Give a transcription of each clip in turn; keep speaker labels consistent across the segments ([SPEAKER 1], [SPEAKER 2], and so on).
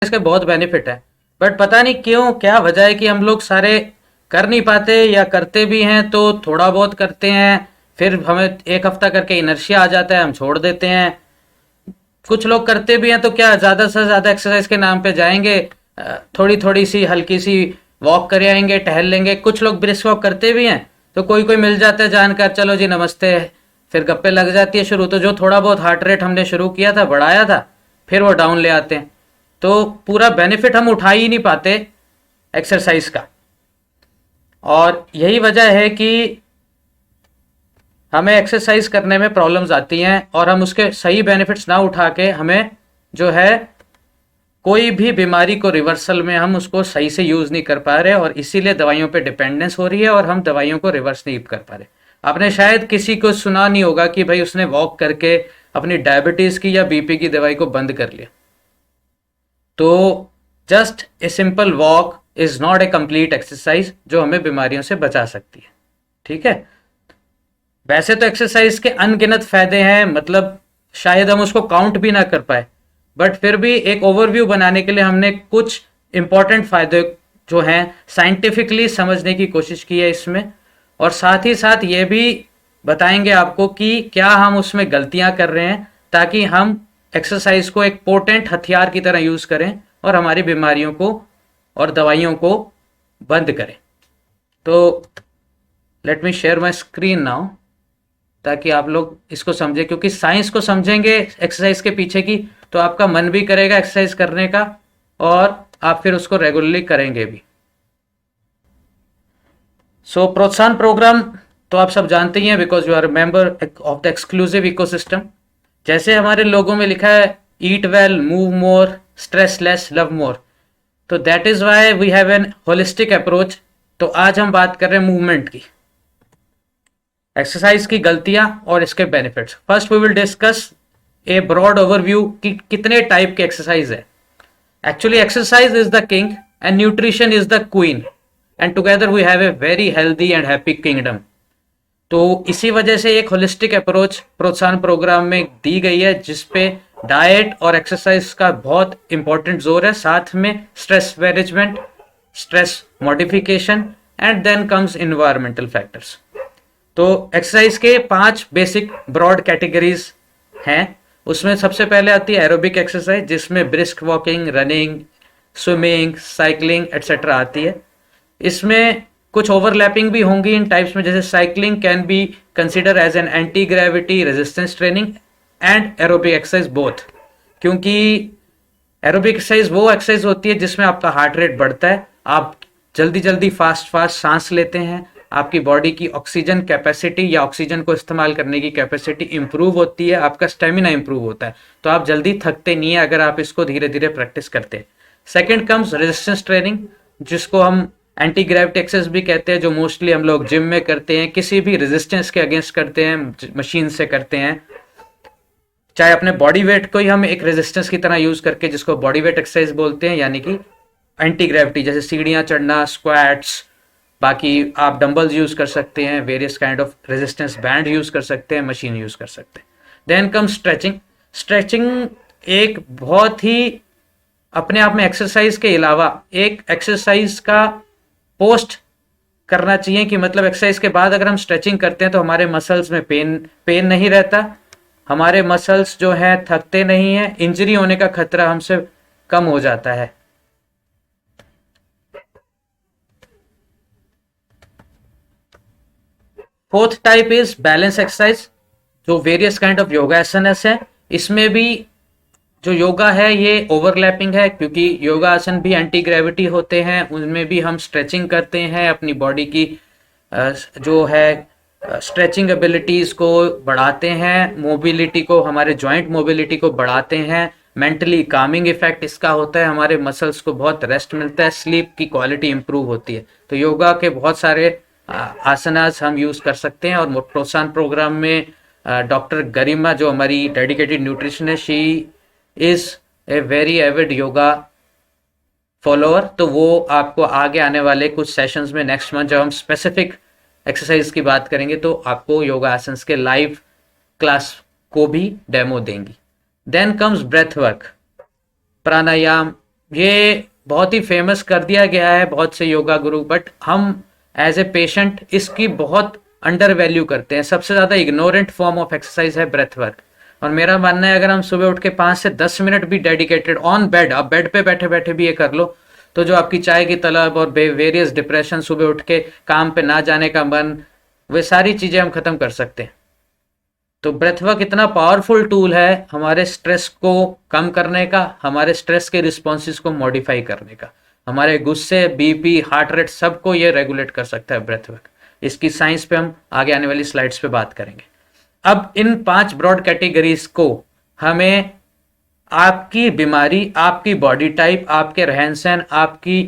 [SPEAKER 1] इसके बहुत बेनिफिट है, बट पता नहीं क्यों, क्या वजह है कि हम लोग सारे कर नहीं पाते, या करते भी हैं तो थोड़ा बहुत करते हैं, फिर हमें एक हफ्ता करके इनर्शिया आ जाता है, हम छोड़ देते हैं। कुछ लोग करते भी हैं तो क्या ज़्यादा से ज़्यादा एक्सरसाइज के नाम पे जाएंगे, थोड़ी थोड़ी सी हल्की सी वॉक कर आएंगे, टहल लेंगे। कुछ लोग ब्रिस्क वॉक करते भी हैं, तो कोई कोई मिल जाता है जानकर, चलो जी नमस्ते, फिर गप्पे लग जाती है शुरू। तो जो थोड़ा बहुत हार्ट रेट हमने शुरू किया था, बढ़ाया था, फिर वो डाउन ले आते हैं। तो पूरा बेनिफिट हम उठा ही नहीं पाते एक्सरसाइज का। और यही वजह है कि हमें एक्सरसाइज करने में प्रॉब्लम्स आती हैं, और हम उसके सही बेनिफिट्स ना उठा के हमें जो है कोई भी बीमारी को रिवर्सल में हम उसको सही से यूज नहीं कर पा रहे, और इसीलिए दवाइयों पे डिपेंडेंस हो रही है, और हम दवाइयों को रिवर्स नहीं कर पा रहे। आपने शायद किसी को सुना नहीं होगा कि भाई उसने वॉक करके अपनी डायबिटीज की या बीपी की दवाई को बंद कर लिया। तो just a simple walk is not a complete exercise जो हमें बीमारियों से बचा सकती है। ठीक है, वैसे तो एक्सरसाइज के अनगिनत फायदे हैं, मतलब शायद हम उसको काउंट भी ना कर पाए, बट फिर भी एक ओवरव्यू बनाने के लिए हमने कुछ इंपॉर्टेंट फायदे जो हैं साइंटिफिकली समझने की कोशिश की है इसमें, और साथ ही साथ ये भी बताएंगे आपको कि क्या हम उसमें गलतियां कर रहे हैं, ताकि हम एक्सरसाइज को एक पोटेंट हथियार की तरह यूज करें और हमारी बीमारियों को और दवाइयों को बंद करें। तो let me share my screen now, ताकि आप लोग इसको समझें, क्योंकि साइंस को समझेंगे एक्सरसाइज के पीछे की, तो आपका मन भी करेगा एक्सरसाइज करने का, और आप फिर उसको रेगुलरली करेंगे भी। सो प्रोत्साहन प्रोग्राम तो आप सब जानते ही हैं, because you are member of the exclusive ecosystem. जैसे हमारे लोगों में लिखा है eat well, move more, stress less, love more, तो that is why we have an holistic approach. तो आज हम बात कर रहे हैं मूवमेंट की, एक्सरसाइज की गलतियां और इसके benefits. First we will discuss a broad overview कि कितने टाइप के एक्सरसाइज है। Actually exercise is the king and nutrition is the queen, and together we have a very healthy and happy kingdom. तो इसी वजह से एक होलिस्टिक अप्रोच प्रोत्साहन प्रोग्राम में दी गई है, जिसपे डाइट और एक्सरसाइज का बहुत इंपॉर्टेंट जोर है, साथ में stress management, stress modification, and then comes environmental factors. तो एक्सरसाइज के 5 बेसिक ब्रॉड कैटेगरीज हैं। उसमें सबसे पहले आती है एरोबिक एक्सरसाइज, जिसमें brisk walking, running, swimming, cycling etcetera आती है। इसमें कुछ ओवरलैपिंग भी होंगी इन टाइप्स में, जैसे cycling can be consider as an anti gravity resistance training and aerobic exercise both, क्योंकि एरोबिक एक्सरसाइज वो एक्सरसाइज होती है जिसमें आपका हार्ट रेट बढ़ता है, आप जल्दी जल्दी फास्ट सांस लेते हैं, आपकी बॉडी की ऑक्सीजन कैपेसिटी या ऑक्सीजन को इस्तेमाल करने की कैपेसिटी इंप्रूव होती है, आपका स्टेमिना इंप्रूव होता है, तो आप जल्दी थकते नहीं है अगर आप इसको धीरे धीरे प्रैक्टिस करते हैं। सेकेंड कम्स रेजिस्टेंस ट्रेनिंग, जिसको हम एंटी ग्रेविटी एक्सरसाइज भी कहते हैं, जो मोस्टली हम लोग जिम में करते हैं, किसी भी रेजिस्टेंस के अगेंस्ट करते हैं, मशीन से करते हैं, चाहे अपने बॉडी वेट को ही हम एक रेजिस्टेंस की तरह यूज करके, जिसको बॉडी वेट एक्सरसाइज बोलते हैं, यानी कि एंटी ग्रेविटी, जैसे सीढ़ियां चढ़ना, स्क्वाट्स, बाकी आप डंबल्स यूज कर सकते हैं, various kind of resistance band use कर सकते हैं, मशीन यूज कर सकते हैं। Then come stretching. स्ट्रेचिंग एक बहुत ही अपने आप में एक्सरसाइज के अलावा एक एक्सरसाइज का पोस्ट करना चाहिए, कि मतलब एक्सरसाइज के बाद अगर हम स्ट्रेचिंग करते हैं तो हमारे मसल्स में पेन नहीं रहता, हमारे मसल्स जो है थकते नहीं है, इंजरी होने का खतरा हमसे कम हो जाता है। Fourth type is balance exercise, जो वेरियस काइंड ऑफ योगासनस है। इसमें भी जो योगा है ये ओवरलैपिंग है, क्योंकि योगासन भी एंटी ग्रेविटी होते हैं, उनमें भी हम स्ट्रेचिंग करते हैं, अपनी बॉडी की जो है स्ट्रेचिंग एबिलिटीज को बढ़ाते हैं, मोबिलिटी को, हमारे जॉइंट मोबिलिटी को बढ़ाते हैं, मेंटली कामिंग इफेक्ट इसका होता है, हमारे मसल्स को बहुत रेस्ट मिलता है, स्लीप की क्वालिटी इंप्रूव होती है। तो योगा के बहुत सारे आसनास हम यूज कर सकते हैं, और प्रोत्साहन प्रोग्राम में डॉक्टर गरिमा जो हमारी dedicated nutritionist, she is a very Avid yoga follower, तो वो आपको आगे आने वाले कुछ सेशंस में नेक्स्ट मंथ जब हम स्पेसिफिक एक्सरसाइज की बात करेंगे तो आपको योगा आसन्स के लाइव क्लास को भी डेमो देंगी। देन कम्स ब्रेथ वर्क, प्राणायाम, ये बहुत ही फेमस कर दिया गया है बहुत से योगा गुरु, बट हम एज ए पेशेंट इसकी बहुत अंडर वैल्यू करते हैं। सबसे ज़्यादा इग्नोरेंट फॉर्म ऑफ एक्सरसाइज है ब्रेथ वर्क। और मेरा मानना है अगर हम सुबह उठ के 5 से 10 मिनट भी डेडिकेटेड ऑन बेड, आप बेड पे बैठे बैठे भी ये कर लो, तो जो आपकी चाय की तलब और वेरियस डिप्रेशन, सुबह उठ के काम पे ना जाने का मन, वे सारी चीज़ें हम ख़त्म कर सकते हैं। तो ब्रेथ वर्क इतना पावरफुल टूल है हमारे स्ट्रेस को कम करने का, हमारे स्ट्रेस के रिस्पॉन्सेज को मॉडिफाई करने का, हमारे गुस्से, बीपी, हार्ट रेट सबको ये रेगुलेट कर सकता है ब्रेथ वर्क। इसकी साइंस पे हम आगे आने वाली स्लाइड्स पे बात करेंगे। अब इन 5 ब्रॉड कैटेगरीज को हमें आपकी बीमारी, आपकी बॉडी टाइप, आपके रहन सहन, आपकी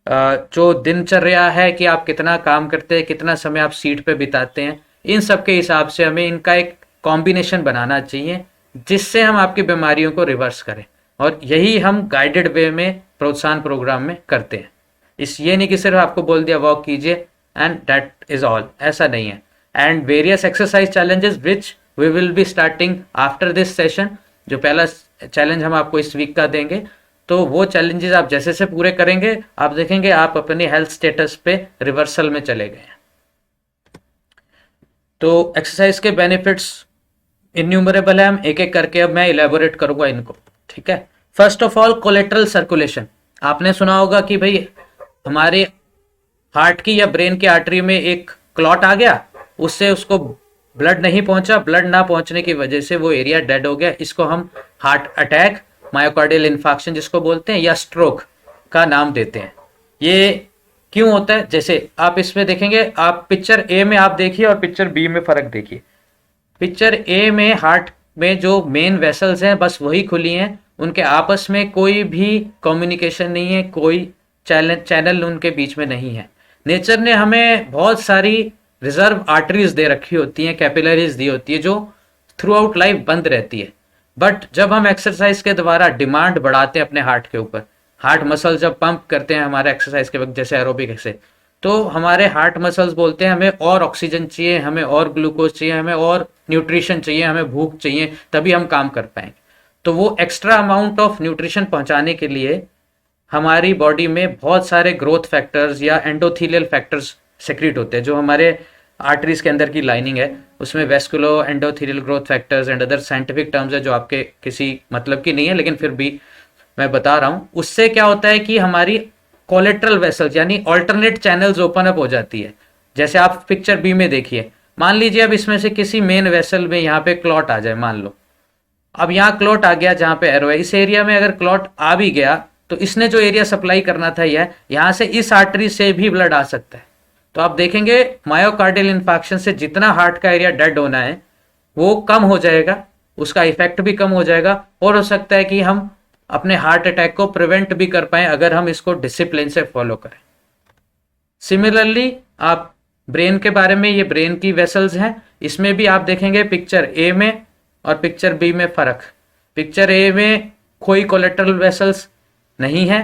[SPEAKER 1] जो दिनचर्या है कि आप कितना काम करते हैं, कितना समय आप सीट पे बिताते हैं, इन सब के हिसाब से हमें इनका एक कॉम्बिनेशन बनाना चाहिए जिससे हम आपकी बीमारियों को रिवर्स करें। और यही हम गाइडेड वे में प्रोत्साहन प्रोग्राम में करते हैं। ये नहीं कि सिर्फ आपको बोल दिया वॉक कीजिए एंड दैट इज ऑल, ऐसा नहीं है। And various exercise challenges which we will be starting after this session. जो पहला चैलेंज हम आपको इस वीक का देंगे, तो वो चैलेंजेस आप जैसे से पूरे करेंगे आप देखेंगे आप अपने हेल्थ स्टेटस पे रिवर्सल में चले गए हैं। तो एक्सरसाइज के बेनिफिट्स इन्यूमरेबल है, हम एक एक करके अब मैं इलेबोरेट करूंगा इनको, ठीक है। First of all collateral circulation. आपने सुना होगा कि भाई हमारे हार्ट की या ब्रेन की आर्टरी में एक क्लॉट आ गया, उससे उसको ब्लड नहीं पहुंचा, ब्लड ना पहुंचने की वजह से वो एरिया डेड हो गया। इसको हम हार्ट अटैक, मायोकार्डियल इन्फार्क्शन जिसको बोलते हैं, या स्ट्रोक का नाम देते हैं। ये क्यों होता है? जैसे आप इसमें देखेंगे, आप पिक्चर ए में आप देखिए और पिक्चर बी में फर्क देखिए। पिक्चर ए में हार्ट में जो मेन वेसल्स हैं बस वही खुली हैं, उनके आपस में कोई भी कम्युनिकेशन नहीं है, कोई चैनल उनके बीच में नहीं है। नेचर ने हमें बहुत सारी रिजर्व आर्टरीज दे रखी होती हैं, कैपिलरीज दी होती है जो थ्रू आउट लाइफ बंद रहती है। बट जब हम एक्सरसाइज के द्वारा डिमांड बढ़ाते हैं अपने हार्ट के ऊपर, हार्ट मसल जब पंप करते हैं हमारे एक्सरसाइज के वक्त, जैसे एरोबिक से, तो हमारे हार्ट मसल्स बोलते हैं हमें और ऑक्सीजन चाहिए, हमें और ग्लूकोज चाहिए, हमें और न्यूट्रिशन चाहिए, हमें भूख चाहिए, तभी हम काम कर पाएंगे। तो वो एक्स्ट्रा अमाउंट ऑफ न्यूट्रिशन पहुंचाने के लिए हमारी बॉडी में बहुत सारे ग्रोथ फैक्टर्स या एंडोथीलियल फैक्टर्स सेक्रेट होते हैं। जो हमारे आर्टरीज के अंदर की लाइनिंग है उसमें vasculo endothelial growth factors and other scientific terms है जो आपके किसी मतलब की नहीं है, लेकिन फिर भी मैं बता रहा हूँ। उससे क्या होता है कि हमारी कोलेट्रल वेसल्स यानी ऑल्टरनेट चैनल्स ओपन अप हो जाती है। जैसे आप पिक्चर बी में देखिए, मान लीजिए अब इसमें से किसी मेन वेसल में यहाँ पे क्लॉट आ जाए, मान लो अब यहाँ क्लॉट आ गया जहाँ पे एरो है, इस एरिया में अगर क्लॉट आ भी गया तो इसने जो एरिया सप्लाई करना था यह, यहाँ से इस आर्टरी से भी ब्लड आ सकता है। तो आप देखेंगे मायोकार्डियल इन्फार्क्शन से जितना हार्ट का एरिया डेड होना है वो कम हो जाएगा, उसका इफेक्ट भी कम हो जाएगा, और हो सकता है कि हम अपने हार्ट अटैक को प्रिवेंट भी कर पाए अगर हम इसको डिसिप्लिन से फॉलो करें। सिमिलरली आप ब्रेन के बारे में, ये ब्रेन की वेसल्स हैं, इसमें भी आप देखेंगे पिक्चर ए में और पिक्चर बी में फर्क। पिक्चर ए में कोई कोलेट्रल वेसल्स नहीं है,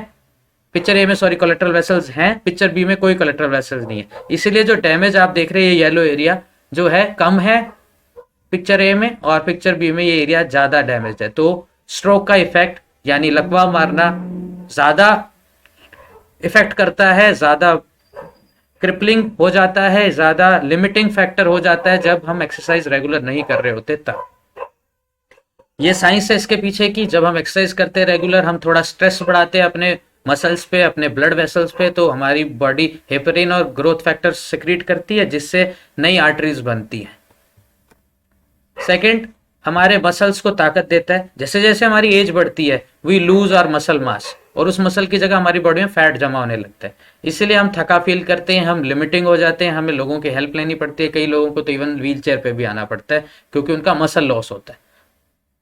[SPEAKER 1] पिक्चर ए में सॉरी कोलेट्रल वेसल्स हैं, पिक्चर बी में कोई कोलेट्रल वेसल्स नहीं है। इसीलिए जो डैमेज आप देख रहे हैं ये येलो एरिया जो है कम है पिक्चर ए में, और पिक्चर बी में ये एरिया ज्यादा डैमेज है। तो स्ट्रोक का इफेक्ट यानी लकवा मारना ज्यादा इफेक्ट करता है, ज्यादा क्रिपलिंग हो जाता है, ज्यादा लिमिटिंग फैक्टर हो जाता है जब हम एक्सरसाइज रेगुलर नहीं कर रहे होते तब। ये साइंस है इसके पीछे की जब हम एक्सरसाइज करते हैं रेगुलर, हम थोड़ा स्ट्रेस बढ़ाते हैं अपने मसल्स पे, अपने ब्लड वेसल्स पे, तो हमारी बॉडी हेपरिन और ग्रोथ फैक्टर्स सिक्रीट करती है जिससे नई आर्टरीज बनती हैं। सेकंड, हमारे मसल्स को ताकत देता है। जैसे जैसे हमारी एज बढ़ती है we lose our muscle mass, और उस मसल की जगह हमारी बॉडी में फैट जमा होने लगता है, इसीलिए हम थका फील करते हैं, हम लिमिटिंग हो जाते हैं, हमें लोगों की हेल्प लेनी पड़ती है, कई लोगों को तो इवन व्हील चेयर पे भी आना पड़ता है क्योंकि उनका मसल लॉस होता है।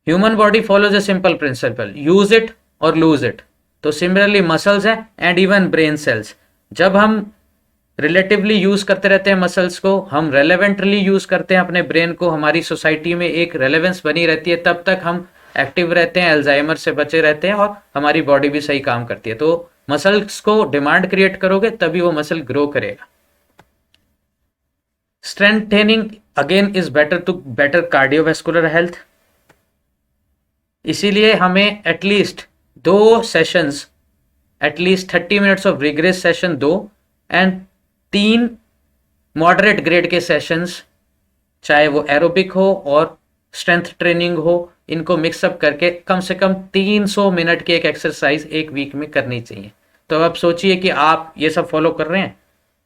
[SPEAKER 1] Human body follows a simple principal, use it और लूज इट। तो सिमिलरली मसल्स हैं एंड इवन ब्रेन सेल्स, जब हम रिलेटिवली यूज करते रहते हैं मसल्स को, हम रेलेवेंटली यूज करते हैं अपने ब्रेन को, हमारी सोसाइटी में एक रेलेवेंस बनी रहती है, तब तक हम एक्टिव रहते हैं, अल्जाइमर से बचे रहते हैं और हमारी बॉडी भी सही काम करती है। तो मसल्स को डिमांड क्रिएट करोगे तभी वो मसल ग्रो करेगा। Strengthening again is better to better cardiovascular health, इसीलिए हमें at least 2 sessions at least 30 minutes of rigorous session दो, एंड 3 मॉडरेट ग्रेड के सेशंस, चाहे वो एरोबिक हो और स्ट्रेंथ ट्रेनिंग हो, इनको मिक्सअप करके कम से कम 300 मिनट की एक एक्सरसाइज एक वीक में करनी चाहिए। तो अब सोचिए कि आप ये सब फॉलो कर रहे हैं,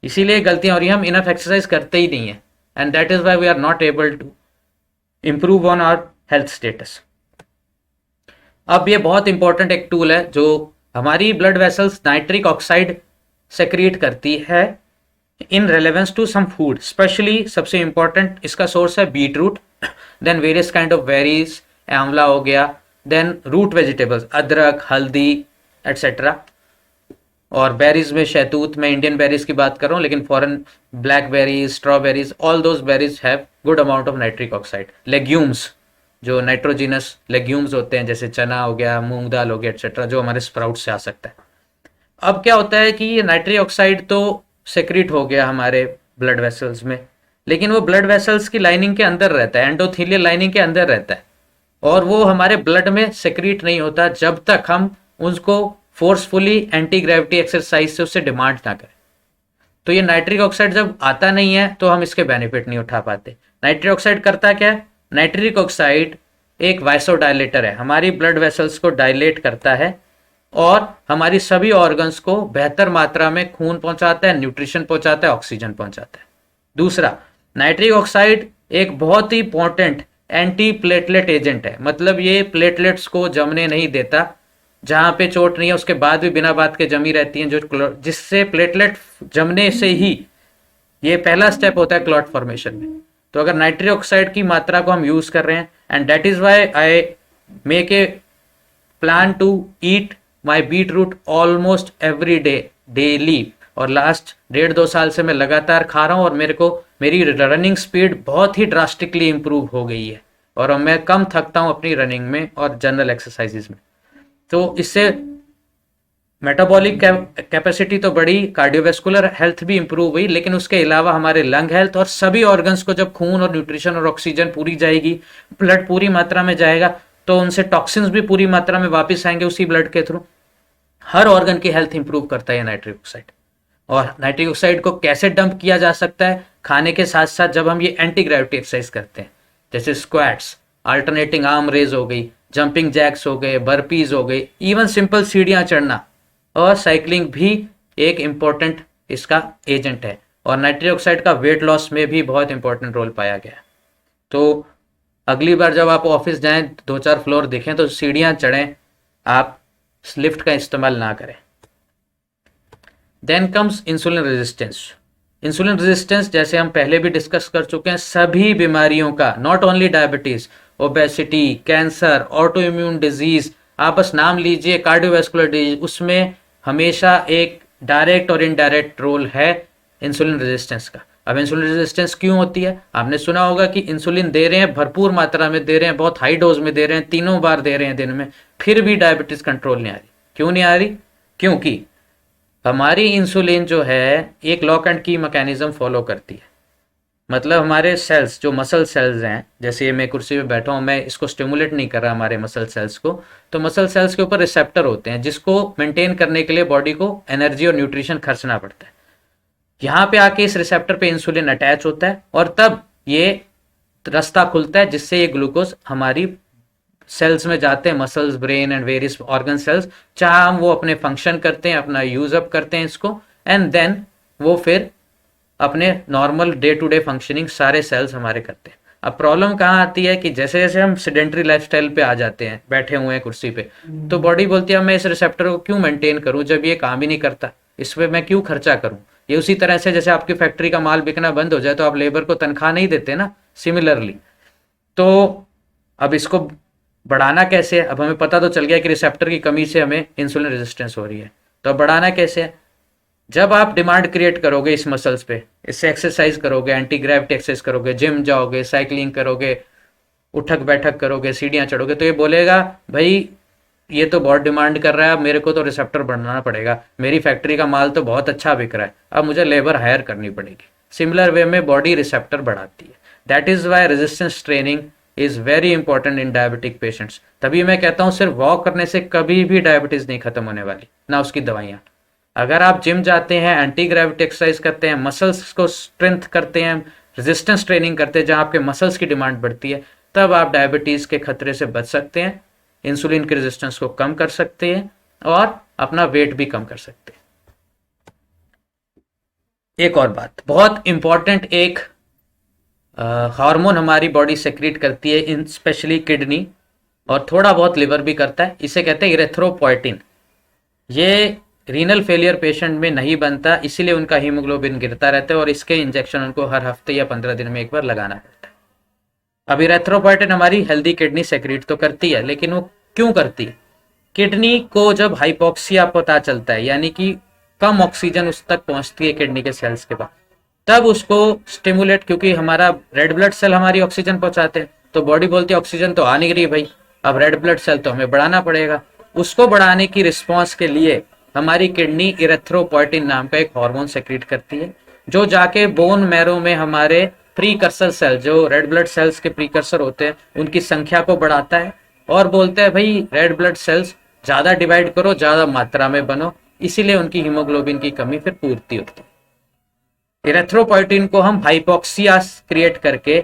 [SPEAKER 1] इसीलिए गलतियां हो रही हैं, हम इनफ एक्सरसाइज करते ही नहीं है, and that is why we are not able to improve on our health status. अब ये बहुत इंपॉर्टेंट एक टूल है जो हमारी blood vessels nitric oxide secrete करती है in relevance to some food, specially सबसे इंपॉर्टेंट इसका सोर्स है beet root, then various kind of berries, आंवला हो गया, देन रूट वेजिटेबल्स, अदरक, हल्दी एटसेट्रा, और बेरीज में शहतूत, मैं इंडियन बेरीज की बात कर रहा हूँ, लेकिन foreign black berries, strawberries, all those berries have good amount of nitric oxide. Legumes, जो नाइट्रोजिनस लेग्यूम्स होते हैं, जैसे चना हो गया, मूंग दाल हो गया एटसेट्रा, जो हमारे स्प्राउट से आ सकता है। अब क्या होता है कि ये नाइट्रिक ऑक्साइड तो सेक्रीट हो गया हमारे ब्लड वेसल्स में, लेकिन वो ब्लड वेसल्स की लाइनिंग के अंदर रहता है, एंडोथीलियल लाइनिंग के अंदर रहता है, और वो हमारे ब्लड में सेक्रीट नहीं होता जब तक हम उसको फोर्सफुली एंटी ग्रेविटी एक्सरसाइज से उससे डिमांड ना करें। तो ये नाइट्रिक ऑक्साइड जब आता नहीं है तो हम इसके बेनिफिट नहीं उठा पाते। नाइट्रिक ऑक्साइड करता क्या है? नाइट्रिक ऑक्साइड एक वाइसोडायलेटर है, हमारी ब्लड वेसल्स को डायलेट करता है और हमारी सभी ऑर्गन्स को बेहतर मात्रा में खून पहुंचाता है, न्यूट्रिशन पहुंचाता है, ऑक्सीजन पहुंचाता है। दूसरा, नाइट्रिक ऑक्साइड एक बहुत ही इंपॉर्टेंट एंटी प्लेटलेट एजेंट है, मतलब ये प्लेटलेट्स को जमने नहीं देता, जहां पे चोट नहीं है उसके बाद भी बिना बात के जमी रहती हैं, जो जिससे प्लेटलेट जमने से ही ये पहला स्टेप होता है क्लॉट फॉर्मेशन में। तो अगर नाइट्रिक ऑक्साइड की मात्रा को हम यूज कर रहे हैं, and that is why I make a plan to eat my beetroot almost every day, daily, और लास्ट 1.5-2 साल से मैं लगातार खा रहा हूँ, और मेरे को मेरी रनिंग स्पीड बहुत ही ड्रास्टिकली इंप्रूव हो गई है, और अब मैं कम थकता हूँ अपनी रनिंग में और जनरल एक्सरसाइजेज में। तो इससे मेटाबॉलिक कैपेसिटी तो बढ़ी, कार्डियोवेस्कुलर हेल्थ भी इंप्रूव हुई, लेकिन उसके अलावा हमारे लंग हेल्थ और सभी ऑर्गन्स को जब खून और न्यूट्रिशन और ऑक्सीजन पूरी जाएगी, ब्लड पूरी मात्रा में जाएगा, तो उनसे टॉक्सिन्स भी पूरी मात्रा में वापस आएंगे उसी ब्लड के थ्रू। हर ऑर्गन की हेल्थ इंप्रूव करता है नाइट्रिक ऑक्साइड। और नाइट्रिक ऑक्साइड को कैसे डंप किया जा सकता है? खाने के साथ साथ जब हम ये एंटी ग्रेविटी एक्सरसाइज करते हैं, जैसे स्क्वाट्स, अल्टरनेटिंग आर्म रेज हो गई, जंपिंग जैक्स हो गए, बर्पीज हो गई, इवन सिंपल सीढ़ियां चढ़ना और साइकिलिंग भी एक इम्पोर्टेंट इसका एजेंट है। और नाइट्रिक ऑक्साइड का वेट लॉस में भी बहुत इंपॉर्टेंट रोल पाया गया। तो अगली बार जब आप ऑफिस जाएं, 2-4 फ्लोर दिखें तो सीढ़ियां चढ़ें, आप लिफ्ट का इस्तेमाल ना करें। Then comes insulin resistance. Insulin resistance, जैसे हम पहले भी डिस्कस कर चुके हैं, सभी बीमारियों का, not only diabetes, obesity, cancer, auto immune disease, आप बस नाम लीजिए, कार्डियोवैस्कुलर डिजीज, उसमें हमेशा एक डायरेक्ट और इनडायरेक्ट रोल है इंसुलिन रेजिस्टेंस का। अब इंसुलिन रेजिस्टेंस क्यों होती है? आपने सुना होगा कि इंसुलिन दे रहे हैं, भरपूर मात्रा में दे रहे हैं, बहुत हाई डोज में दे रहे हैं, 3 बार दे रहे हैं दिन में, फिर भी डायबिटीज कंट्रोल नहीं आ रही। क्यों नहीं आ रही? क्योंकि हमारी इंसुलिन जो है एक लॉक एंड की मैकेनिज्म फॉलो करती है। मतलब हमारे सेल्स, जो मसल सेल्स हैं, जैसे मैं कुर्सी पे बैठा हूँ, मैं इसको स्टिमुलेट नहीं कर रहा हमारे मसल सेल्स को, तो मसल सेल्स के ऊपर रिसेप्टर होते हैं जिसको मेंटेन करने के लिए बॉडी को एनर्जी और न्यूट्रिशन खर्चना पड़ता है। यहाँ पे आके इस रिसेप्टर पे इंसुलिन अटैच होता है, और तब ये रास्ता खुलता है जिससे ये ग्लूकोज हमारी सेल्स में जाते हैं, muscles, brain and various organ cells, चाहे हम वो अपने फंक्शन करते हैं, अपना यूज अप करते हैं इसको, एंड देन वो फिर अपने normal day to day functioning सारे सेल्स हमारे करते हैं। अब प्रॉब्लम कहाँ आती है कि जैसे जैसे हम सेडेंटरी लाइफस्टाइल पे आ जाते हैं, बैठे हुए हैं कुर्सी पे, तो बॉडी बोलती है मैं इस रिसेप्टर को क्यों मेंटेन करूं जब ये काम ही नहीं करता, इस पे मैं क्यों खर्चा करूं। ये उसी तरह से जैसे आपकी फैक्ट्री का माल बिकना बंद हो जाए तो आप लेबर को तनख्वाह नहीं देते ना, सिमिलरली। तो अब इसको बढ़ाना कैसे है? अब हमें पता तो चल गया कि रिसेप्टर की कमी से हमें इंसुलिन रेजिस्टेंस हो रही है, तो अब बढ़ाना कैसे है? जब आप डिमांड क्रिएट करोगे इस मसल्स पे, इससे एक्सरसाइज करोगे, एंटी ग्रेविटी एक्सरसाइज करोगे, जिम जाओगे, साइकिलिंग करोगे, उठक बैठक करोगे, सीढ़ियाँ चढ़ोगे, तो ये बोलेगा भाई ये तो बहुत डिमांड कर रहा है, अब मेरे को तो रिसेप्टर बढ़ाना पड़ेगा, मेरी फैक्ट्री का माल तो बहुत अच्छा बिक रहा है, अब मुझे लेबर हायर करनी पड़ेगी। सिमिलर वे में बॉडी रिसेप्टर बढ़ाती है। That is why resistance training is very important in diabetic patients. तभी मैं कहता हूँ सिर्फ वॉक करने से कभी भी डायबिटीज नहीं खत्म होने वाली, ना उसकी दवाइयाँ। अगर आप जिम जाते हैं, एंटी ग्रेविटी एक्सरसाइज करते हैं, मसल्स को स्ट्रेंथ करते हैं, रेजिस्टेंस ट्रेनिंग करते हैं जहाँ आपके मसल्स की डिमांड बढ़ती है, तब आप डायबिटीज के खतरे से बच सकते हैं, इंसुलिन के रेजिस्टेंस को कम कर सकते हैं और अपना वेट भी कम कर सकते हैं। एक और बात बहुत इंपॉर्टेंट, एक हार्मोन हमारी बॉडी सेक्रेट करती है, इन स्पेशली किडनी और थोड़ा बहुत लिवर भी करता है, इसे कहते हैं इरेथ्रोपोइटिन। ये रीनल फेलियर पेशेंट में नहीं बनता, इसीलिए उनका हीमोग्लोबिन गिरता रहता है और इसके इंजेक्शन उनको हर हफ्ते या 15 दिन में एक बार लगाना पड़ता है। अब इरेथ्रोपोइटिन हमारी हेल्दी किडनी सेक्रेट तो करती है, लेकिन वो क्यों करती है? किडनी को जब हाइपोक्सिया पता चलता है, यानी कि कम ऑक्सीजन उस तक पहुंचती है किडनी के सेल्स के बाद, तब उसको स्टिमुलेट, क्योंकि हमारा रेड ब्लड सेल हमारी ऑक्सीजन पहुंचाते हैं, तो बॉडी बोलती है ऑक्सीजन तो आ नहीं रही भाई, अब रेड ब्लड सेल तो हमें बढ़ाना पड़ेगा। उसको बढ़ाने की रिस्पॉन्स के लिए हमारी किडनी इरेथ्रोपोइटिन नाम का एक हार्मोन सेक्रेट करती है, जो जाके बोन मैरो में हमारे प्रीकर्सर सेल, जो रेड ब्लड सेल्स के प्रीकर्सर होते हैं, उनकी संख्या को बढ़ाता है और बोलते हैं भाई रेड ब्लड सेल्स ज्यादा डिवाइड करो, ज्यादा मात्रा में बनो, इसीलिए उनकी हीमोग्लोबिन की कमी फिर पूर्ति होती है। इरेथ्रोपोइटिन को हम हाइपोक्सिया क्रिएट करके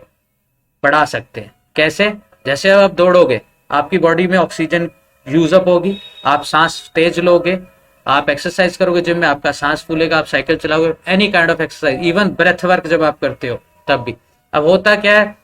[SPEAKER 1] बढ़ा सकते हैं। कैसे? जैसे अब आप दौड़ोगे, आपकी बॉडी में ऑक्सीजन यूज अप होगी, आप सांस तेज लोगे, आप एक्सरसाइज करोगे जिम में, आपका सांस फूलेगा, आप साइकिल चलाओगे, any kind of exercise, even breath work जब आप करते हो तब भी। अब होता क्या है,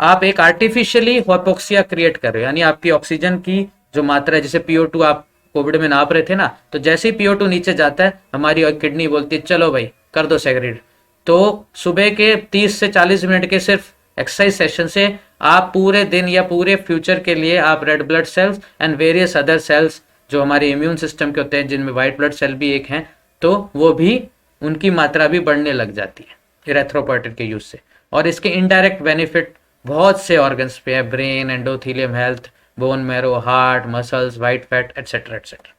[SPEAKER 1] आप एक आर्टिफिशियली हाइपोक्सिया क्रिएट कर रहे हो, यानी आपकी ऑक्सीजन की जो मात्रा है, जैसे PO2 आप कोविड में नाप रहे थे ना, तो जैसे ही PO2 नीचे जाता है हमारी किडनी बोलती है चलो भाई कर दो सेग्रेट। तो सुबह के 30 से 40 मिनट के सिर्फ एक्सरसाइज सेशन से आप पूरे दिन या पूरे फ्यूचर के लिए आप red blood cells and various other sales जो हमारे इम्यून सिस्टम के होते हैं, जिनमें व्हाइट ब्लड सेल भी एक हैं, तो वो भी उनकी मात्रा भी बढ़ने लग जाती है इरेथ्रोपोइटिन के यूज से। और इसके इनडायरेक्ट बेनिफिट बहुत से ऑर्गन्स पे है, brain, endothelium health, bone marrow, heart, muscles, white fat, etcetera etcetera.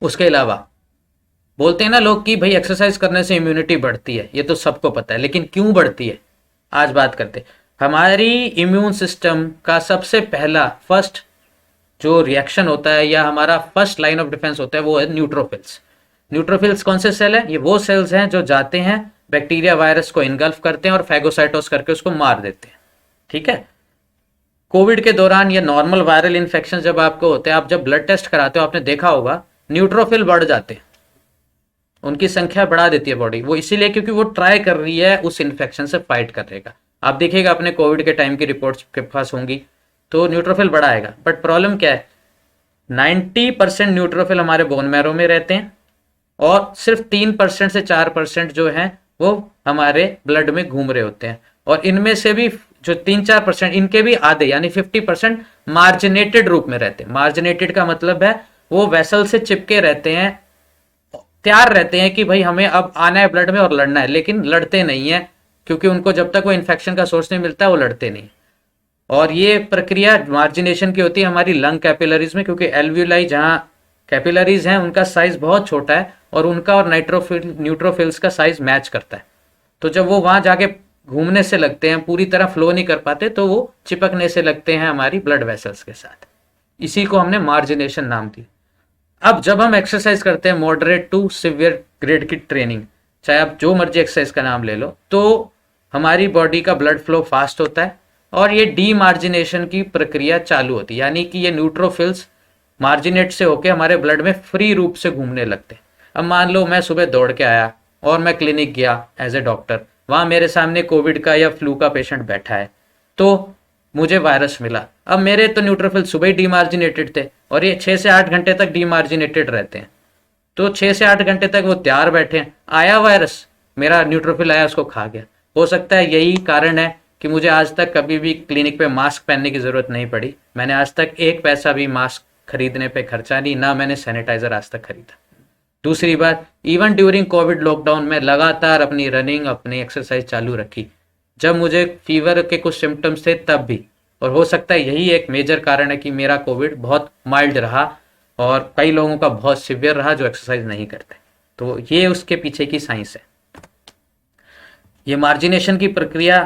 [SPEAKER 1] उसके अलावा बोलते हैं ना लोग कि भाई एक्सरसाइज करने से इम्यूनिटी बढ़ती है, ये तो सबको पता है, लेकिन क्यों बढ़ती है आज बात करते हैं। हमारी इम्यून सिस्टम का सबसे पहला फर्स्ट जो रिएक्शन होता है या हमारा फर्स्ट लाइन ऑफ डिफेंस होता है वो है न्यूट्रोफिल्स। न्यूट्रोफिल्स कौन से सेल है? ये वो सेल्स हैं जो जाते हैं बैक्टीरिया वायरस को इनगल्फ करते हैं और फैगोसाइटोस करके उसको मार देते हैं। ठीक है, कोविड के दौरान या नॉर्मल वायरल इन्फेक्शन जब आपको होते हैं, आप जब ब्लड टेस्ट कराते हो आपने देखा होगा न्यूट्रोफिल बढ़ जाते हैं, उनकी संख्या बढ़ा देती है बॉडी, वो इसीलिए क्योंकि वो ट्राई कर रही है उस इन्फेक्शन से फाइट करने का। आप देखिएगा अपने कोविड के टाइम की रिपोर्ट्स के पास होंगी, तो न्यूट्रोफिल बढ़ाएगा। बट प्रॉब्लम क्या है, 90% न्यूट्रोफिल हमारे बोन मैरो में रहते हैं और सिर्फ 3% से 4% जो है वो हमारे ब्लड में घूम रहे होते हैं, और इनमें से भी जो 3-4% इनके भी आधे यानी 50% मार्जिनेटेड रूप में रहते हैं। मार्जिनेटेड का मतलब है वो वेसल से चिपके रहते हैं, तैयार रहते हैं कि भाई हमें अब आना है ब्लड में और लड़ना है, लेकिन लड़ते नहीं है क्योंकि उनको जब तक वो इन्फेक्शन का सोर्स नहीं मिलता वो लड़ते नहीं। और ये प्रक्रिया मार्जिनेशन की होती है हमारी लंग कैपिलरीज में, क्योंकि एल्व्यूलाई जहाँ कैपिलरीज हैं उनका साइज बहुत छोटा है और उनका और न्यूट्रोफिल्स का साइज मैच करता है, तो जब वो वहां जाके घूमने से लगते हैं, पूरी तरह फ्लो नहीं कर पाते, तो वो चिपकने से लगते हैं हमारी ब्लड वेसल्स के साथ। इसी को हमने मार्जिनेशन नाम दी। अब जब हम एक्सरसाइज करते हैं मॉडरेट टू सिवियर ग्रेड की ट्रेनिंग, चाहे आप जो मर्जी एक्सरसाइज का नाम ले लो, तो हमारी बॉडी का ब्लड फ्लो फास्ट होता है और ये डीमार्जिनेशन की प्रक्रिया चालू होती है, यानी कि ये न्यूट्रोफिल्स मार्जिनेट से होकर हमारे ब्लड में फ्री रूप से घूमने लगते हैं। अब मान लो मैं सुबह दौड़ के आया और मैं क्लिनिक गया एज ए डॉक्टर, वहां मेरे सामने कोविड का या फ्लू का पेशेंट बैठा है, तो मुझे वायरस मिला। अब मेरे तो न्यूट्रोफिल सुबह ही डीमार्जिनेटेड थे और ये 6 से 8 घंटे तक डीमार्जिनेटेड रहते हैं, तो 6 से 8 घंटे तक वो तैयार बैठे हैं, आया वायरस, मेरा न्यूट्रोफिल आया उसको खा गया। हो सकता है यही कारण है कि मुझे आज तक कभी भी क्लिनिक पे मास्क पहनने की जरूरत नहीं पड़ी। मैंने आज तक एक पैसा भी मास्क खरीदने पे खर्चा नहीं, ना मैंने सैनिटाइजर आज तक खरीदा। दूसरी बात, इवन ड्यूरिंग कोविड लॉकडाउन में लगातार अपनी रनिंग, अपनी एक्सरसाइज चालू रखी जब मुझे फीवर के कुछ सिम्टम्स थे तब भी, और हो सकता है यही एक मेजर कारण है कि मेरा कोविड बहुत माइल्ड रहा और कई लोगों का बहुत सिवियर रहा जो एक्सरसाइज नहीं करते। तो ये उसके पीछे की साइंस है। ये मार्जिनेशन की प्रक्रिया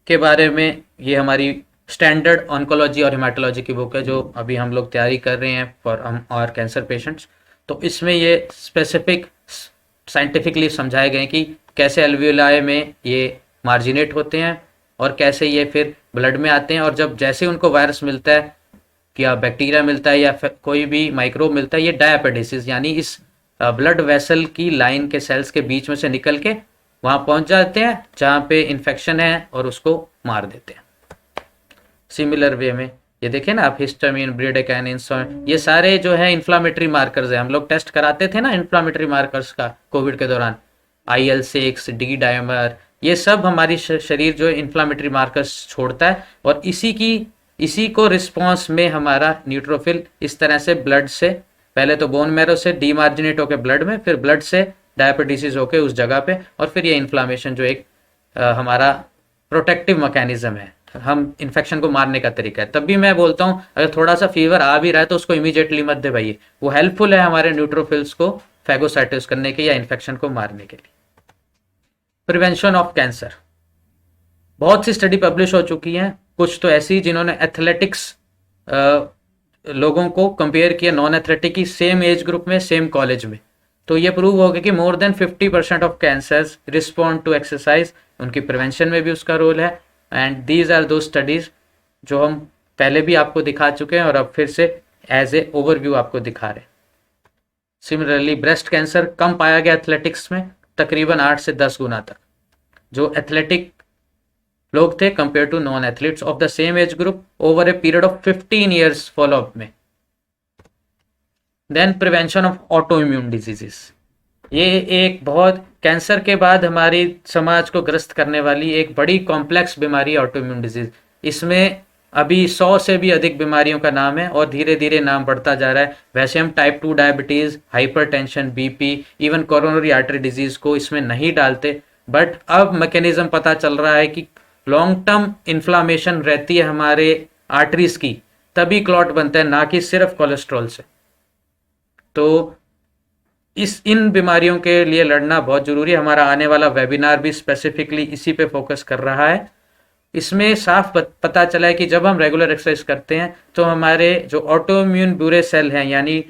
[SPEAKER 1] के बारे में ये हमारी स्टैंडर्ड ऑन्कोलॉजी और हेमाटोलॉजी की बुक है जो अभी हम लोग तैयारी कर रहे हैं फॉर हम और कैंसर पेशेंट्स। तो इसमें ये स्पेसिफिक साइंटिफिकली समझाए गए कि कैसे एल्वियोलाई में ये मार्जिनेट होते हैं और कैसे ये फिर ब्लड में आते हैं, और जब जैसे उनको वायरस मिलता है या बैक्टीरिया मिलता है या कोई भी माइक्रोब मिलता है, ये डायपेटिसिस यानी इस ब्लड वेसल की लाइन के सेल्स के बीच में से निकल के वहां पहुंच जाते हैं जहां पे इन्फेक्शन है और उसको मार देते हैं। सिमिलर वे में ये देखें ना आप, हिस्टामिन, ब्रेडेकाइनिन, ये सारे जो है इन्फ्लामेटरी मार्कर्स हैं। हम लोग टेस्ट कराते थे ना इन्फ्लामेटरी मार्कर्स का कोविड के दौरान, IL-6, डी डायमर, ये सब हमारी शरीर जो इन्फ्लामेटरी मार्कर्स छोड़ता है, और इसी को रिस्पॉन्स में हमारा न्यूट्रोफिल इस तरह से ब्लड से, पहले तो बोन मैरो से डीमार्जिनेट होकर ब्लड में, फिर ब्लड से डायबिटीज होके उस जगह पे, और फिर ये इन्फ्लामेशन जो एक हमारा प्रोटेक्टिव मैकेनिज्म है, हम इन्फेक्शन को मारने का तरीका है। तब भी मैं बोलता हूँ अगर थोड़ा सा फीवर आ भी रहा है तो उसको इमीडिएटली मत दे भाई, वो हेल्पफुल है हमारे न्यूट्रोफिल्स को फैगोसाइटोस करने के या इन्फेक्शन को मारने के लिए। प्रिवेंशन ऑफ कैंसर, बहुत सी स्टडी पब्लिश हो चुकी हैं, कुछ तो ऐसी जिन्होंने एथलेटिक्स लोगों को कंपेयर किया नॉन एथलेटिक की, सेम एज ग्रुप में, सेम कॉलेज में। तो ये प्रूव हो गया कि more than 50% of cancers respond to exercise, उनकी प्रिवेंशन में भी उसका रोल है। एंड दीज आर दो स्टडीज जो हम पहले भी आपको दिखा चुके हैं और अब फिर से एज ए ओवरव्यू आपको दिखा रहे हैं। सिमिलरली ब्रेस्ट कैंसर कम पाया गया एथलेटिक्स में, तकरीबन 8 से 10 गुना तक, जो एथलेटिक लोग थे compare to non athletes of the same age group over a period of 15 years follow up में। Then prevention of autoimmune diseases, ये एक बहुत कैंसर के बाद हमारी समाज को ग्रस्त करने वाली एक बड़ी कॉम्प्लेक्स बीमारी ऑटो इम्यून डिजीज। इसमें अभी 100 से भी अधिक बीमारियों का नाम है और धीरे धीरे नाम बढ़ता जा रहा है। वैसे हम type 2 diabetes, hypertension, BP, even coronary artery disease को इसमें नहीं डालते, बट अब मैकेनिज्म पता चल रहा है कि लॉन्ग टर्म इन्फ्लामेशन रहती है हमारे आर्टरीज की, तभी क्लॉट बनता है, ना कि सिर्फ कोलेस्ट्रॉल से। तो इन बीमारियों के लिए लड़ना बहुत जरूरी है। हमारा आने वाला वेबिनार भी स्पेसिफिकली इसी पे फोकस कर रहा है। इसमें साफ पता चला है कि जब हम रेगुलर एक्सरसाइज करते हैं तो हमारे जो ऑटो इम्यून बुरे सेल हैं, यानी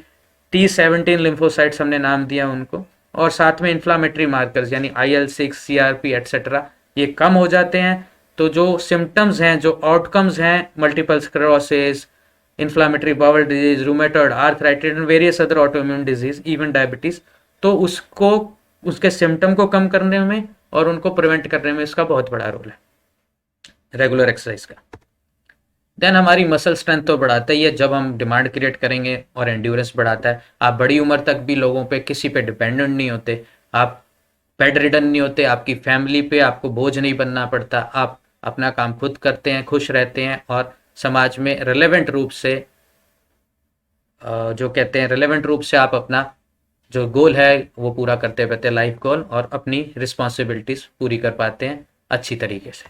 [SPEAKER 1] T17 लिम्फोसाइट्स हमने नाम दिया उनको, और साथ में इन्फ्लामेटरी मार्कर्स यानी IL-6, CRP एटसेट्रा, ये कम हो जाते हैं। तो जो सिम्टम्स हैं, जो आउटकम्स हैं, multiple sclerosis, inflammatory bowel disease, rheumatoid arthritis and various other autoimmune disease, even diabetes, तो उसको, उसके सिम्टम को कम करने में और उनको प्रिवेंट करने में इसका बहुत बड़ा रोल है रेगुलर एक्सरसाइज का। देन हमारी मसल स्ट्रेंथ तो बढ़ाता ही है जब हम डिमांड क्रिएट करेंगे, और एंड्योरेंस बढ़ाता है। आप बड़ी उम्र तक भी लोगों पे, किसी पे डिपेंडेंट नहीं होते, आप बेड रिडन नहीं होते, आपकी फैमिली पे आपको बोझ नहीं बनना पड़ता, आप अपना काम खुद करते हैं, खुश रहते हैं, और समाज में रिलेवेंट रूप से जो कहते हैं रिलेवेंट रूप से आप अपना जो गोल है वो पूरा करते रहते हैं, लाइफ गोल, और अपनी रिस्पॉन्सिबिलिटीज पूरी कर पाते हैं अच्छी तरीके से।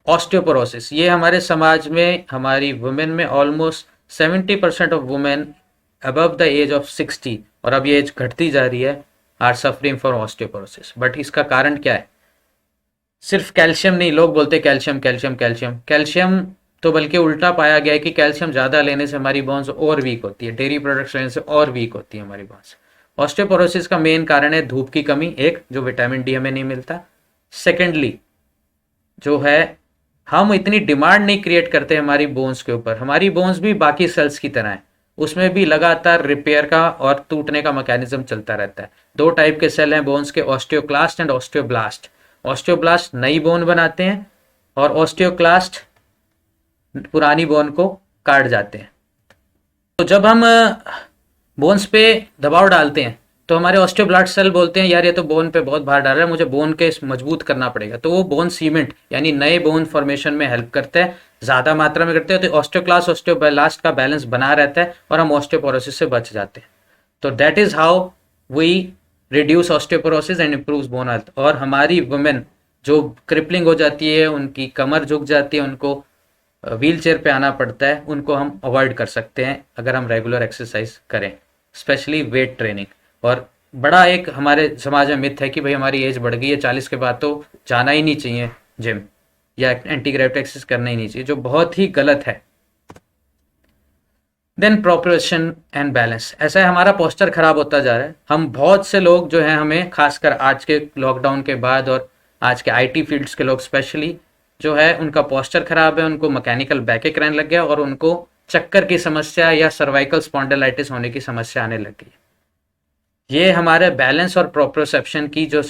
[SPEAKER 1] ऑस्टियोपोरोसिस, ये हमारे समाज में, हमारी वुमेन में almost 70% of women above the age of 60, और अब ये एज घटती जा रही है, are suffering for osteoporosis. But इसका कारण क्या है? सिर्फ कैल्शियम नहीं, लोग बोलते कैल्शियम कैल्शियम कैल्शियम, कैल्शियम तो बल्कि उल्टा पाया गया है कि कैल्शियम ज़्यादा लेने से हमारी बोन्स और वीक होती है, डेयरी प्रोडक्ट्स लेने से और वीक होती है हमारी बोन्स। ऑस्टियोपोरोसिस का मेन कारण है धूप की कमी, एक जो विटामिन डी हमें नहीं मिलता। सेकेंडली जो है, हम इतनी डिमांड नहीं क्रिएट करते हमारी बोन्स के ऊपर। हमारी बोन्स भी बाकी सेल्स की तरह है, उसमें भी लगातार रिपेयर का और टूटने का मैकेनिज्म चलता रहता है। 2 टाइप के सेल हैं बोन्स के, ऑस्टियोक्लास्ट एंड ऑस्टियोब्लास्ट। ऑस्टियोब्लास्ट नई बोन बनाते हैं और ऑस्टियोक्लास्ट पुरानी बोन को काट जाते हैं। तो जब हम बोन्स पे दबाव डालते हैं तो हमारे ऑस्टियोब्लास्ट सेल बोलते हैं यार ये तो बोन पे बहुत भार डाल रहा है, मुझे बोन के मजबूत करना पड़ेगा। तो वो बोन सीमेंट यानी नए बोन फॉर्मेशन में हेल्प करता है, ज़्यादा मात्रा में करते हैं, तो ऑस्टियोक्लास्ट ऑस्टियोब्लास्ट का बैलेंस बना रहता है और हम ऑस्टियोपोरोसिस से बच जाते हैं। तो that is how we reduce osteoporosis and improves bone health. और हमारी वुमेन जो क्रिपलिंग हो जाती है, उनकी कमर झुक जाती है, उनको व्हील चेयर पे आना पड़ता है, उनको हम अवॉइड कर सकते हैं अगर हम रेगुलर एक्सरसाइज करें, स्पेशली वेट ट्रेनिंग। और बड़ा एक हमारे समाज में मिथ है कि भाई हमारी एज बढ़ गई है 40 के बाद तो जाना ही नहीं चाहिए जिम, या एंटी ग्रेविटी एक्सरसाइज करना ही नहीं चाहिए, जो बहुत ही गलत है। देन प्रोपोर्शन एंड बैलेंस, ऐसा है हमारा पोस्चर खराब होता जा रहा है। हम बहुत से लोग जो है, हमें खासकर आज के लॉकडाउन के बाद और आज के आईटी फील्ड्स के लोग स्पेशली जो है, उनका पोस्चर खराब है, उनको मैकेनिकल बैकएक रहने लग गया और उनको चक्कर की समस्या या सर्वाइकल स्पॉन्डिलाइटिस होने की समस्या आने लग गई। ये हमारे बैलेंस और प्रोप्रोसेप्शन की जो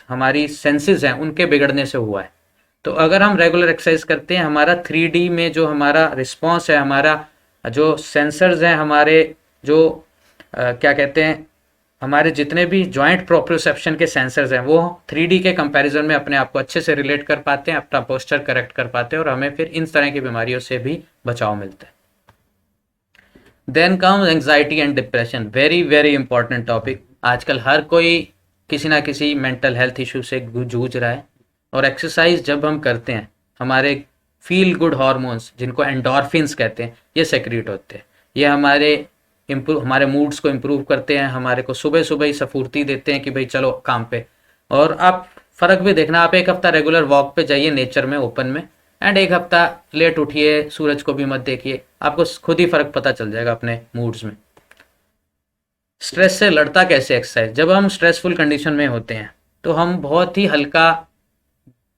[SPEAKER 1] हमारी सेंसेस हैं उनके बिगड़ने से हुआ है। तो अगर हम रेगुलर एक्सरसाइज करते हैं, हमारा 3D में जो हमारा रिस्पॉन्स है, हमारा जो सेंसर्स हैं, हमारे जो क्या कहते हैं, हमारे जितने भी जॉइंट प्रोप्रोसेप्शन के सेंसर्स हैं, वो 3D के कंपैरिजन में अपने आप को अच्छे से रिलेट कर पाते हैं, अपना पोस्चर करेक्ट कर पाते हैं और हमें फिर इन तरह की बीमारियों से भी बचाव मिलता है। Then comes anxiety and depression, very very important topic. आजकल हर कोई किसी ना किसी मेंटल हेल्थ इशू से जूझ रहा है, और एक्सरसाइज जब हम करते हैं, हमारे फील गुड हार्मोन्स जिनको एंडोर्फिन्स कहते हैं, ये सेक्रेट होते हैं। ये हमारे मूड्स को इम्प्रूव करते हैं, हमारे को सुबह सुबह ही स्फूर्ति देते हैं कि भाई चलो काम पे। और आप फ़र्क भी देखना, आप एक हफ्ता रेगुलर वॉक पे जाइए नेचर में, ओपन में, एंड एक हफ्ता लेट उठिए, सूरज को भी मत देखिए, आपको खुद ही फ़र्क पता चल जाएगा अपने मूड्स में। स्ट्रेस से लड़ता कैसे एक्सरसाइज, जब हम स्ट्रेसफुल कंडीशन में होते हैं तो हम बहुत ही हल्का,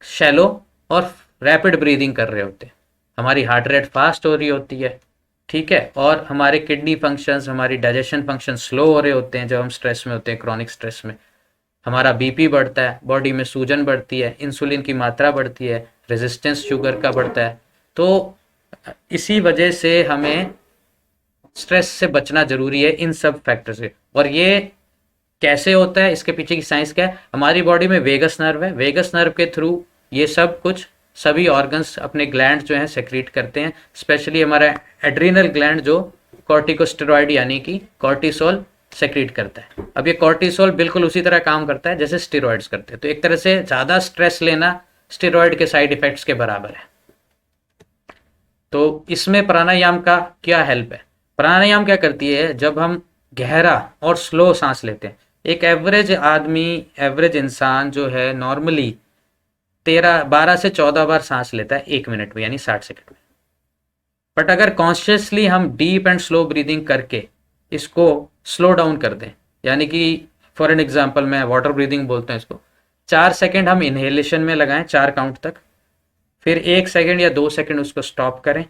[SPEAKER 1] शैलो और रैपिड ब्रीदिंग कर रहे होते हैं, हमारी हार्ट रेट फास्ट हो रही होती है, ठीक है, और हमारे किडनी फंक्शंस, हमारी डाइजेशन फंक्शन स्लो हो रहे होते हैं जब हम स्ट्रेस में होते हैं, क्रॉनिक स्ट्रेस में। हमारा बीपी बढ़ता है, बॉडी में सूजन बढ़ती है, इंसुलिन की मात्रा बढ़ती है, रेजिस्टेंस शुगर का बढ़ता है। तो इसी वजह से हमें स्ट्रेस से बचना जरूरी है, इन सब फैक्टर से। और ये कैसे होता है, इसके पीछे की साइंस क्या है, हमारी बॉडी में वेगस नर्व है, वेगस नर्व के थ्रू ये सब कुछ सभी ऑर्गन्स अपने ग्लैंड जो हैं सेक्रीट करते हैं, स्पेशली हमारा एड्रिनल ग्लैंड जो कॉर्टिकोस्टेरॉइड यानी कि कॉर्टिसोल सेक्रीट करता है। अब ये कॉर्टिसोल बिल्कुल उसी तरह काम करता है जैसे स्टेरॉइड्स करते हैं, तो एक तरह से ज़्यादा स्ट्रेस लेना स्टेरॉइड के साइड इफेक्ट्स के बराबर है। तो इसमें प्राणायाम का क्या हेल्प है, प्राणायाम क्या करती है, जब हम गहरा और स्लो सांस लेते हैं, एक एवरेज आदमी, एवरेज इंसान जो है नॉर्मली 12 से 14 बार सांस लेता है 1 मिनट में, यानी 60 सेकंड में। बट अगर कॉन्शियसली हम डीप एंड स्लो ब्रीदिंग करके इसको स्लो डाउन कर दें, यानी कि फॉर एन एग्जांपल मैं वाटर ब्रीदिंग बोलते हैं इसको, 4 सेकंड हम इनहेलेशन में लगाएं 4 काउंट तक, फिर 1 सेकंड या 2 सेकंड उसको स्टॉप करें